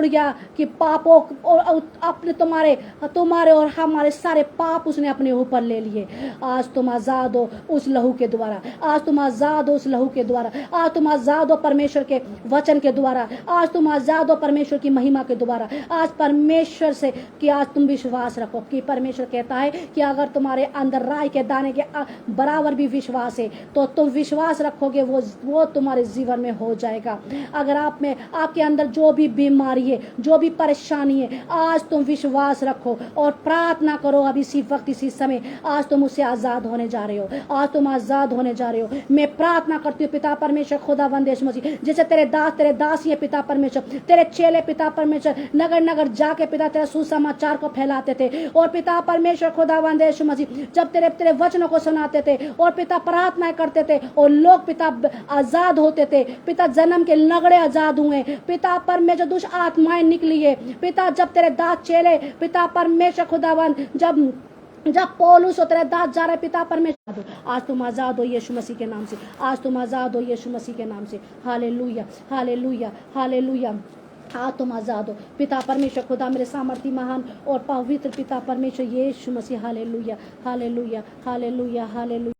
गया कि पापों और अपने तुम्हारे और हमारे सारे पाप उसने अपने ऊपर ले लिए। आज तुम आजाद हो उस लहू के द्वारा, आज तुम आजाद हो उस लहू के द्वारा, आज तुम आजाद हो परमेश्वर के वचन के द्वारा, आज तुम आजाद हो परमेश्वर की महिमा के द्वारा। आज परमेश्वर से कि आज तुम विश्वास रखो कि परमेश्वर कहता है कि अगर तुम्हारे अंदर राई के दाने के बराबर भी विश्वास है तो तुम विश्वास रखोगे, वो तुम्हारे जीवन में हो जाएगा। अगर आप में आपके अंदर जो भी बीमारी है, जो भी परेशानी है, आज तुम विश्वास रखो और प्रार्थना करो। अब इसी वक्त इसी समय आज तुम उससे आजाद होने जा रहे हो, आज तुम आजाद होने जा रहे हो। मैं प्रार्थना करती हूँ पिता परमेश्वर खुदावंद यीशु मसीह, जैसे तेरे दास ये पिता परमेश्वर, तेरे चेले पिता परमेश्वर नगर नगर जाके पिता तेरा सुसमाचार को फैलाते थे, और पिता परमेश्वर खुदावंद यीशु मसीह जब तेरे वचनों को सुनाते थे और पिता प्रार्थनाएं करते थे और लोग पिता आजाद होते थे। पिता जन्म के लगड़े आजाद हुए, पिता परमेश्वर दुष्ट आत्माएं निकली है। पिता जब तेरे दास चेले पिता परमेश्वर खुदावंद जब पौलुस और तेरे दास जा रहे पिता परमेश्वर, आज तुम आजाद हो यीशु मसीह के नाम से, आज तुम आजाद हो यीशु मसीह के नाम से। Hallelujah hallelujah hallelujah. आज तुम आजाद हो पिता परमेश्वर खुदा, मेरे सामर्थी महान और पवित्र पिता परमेश्वर यीशु मसीह। Hallelujah hallelujah hallelujah hallelujah.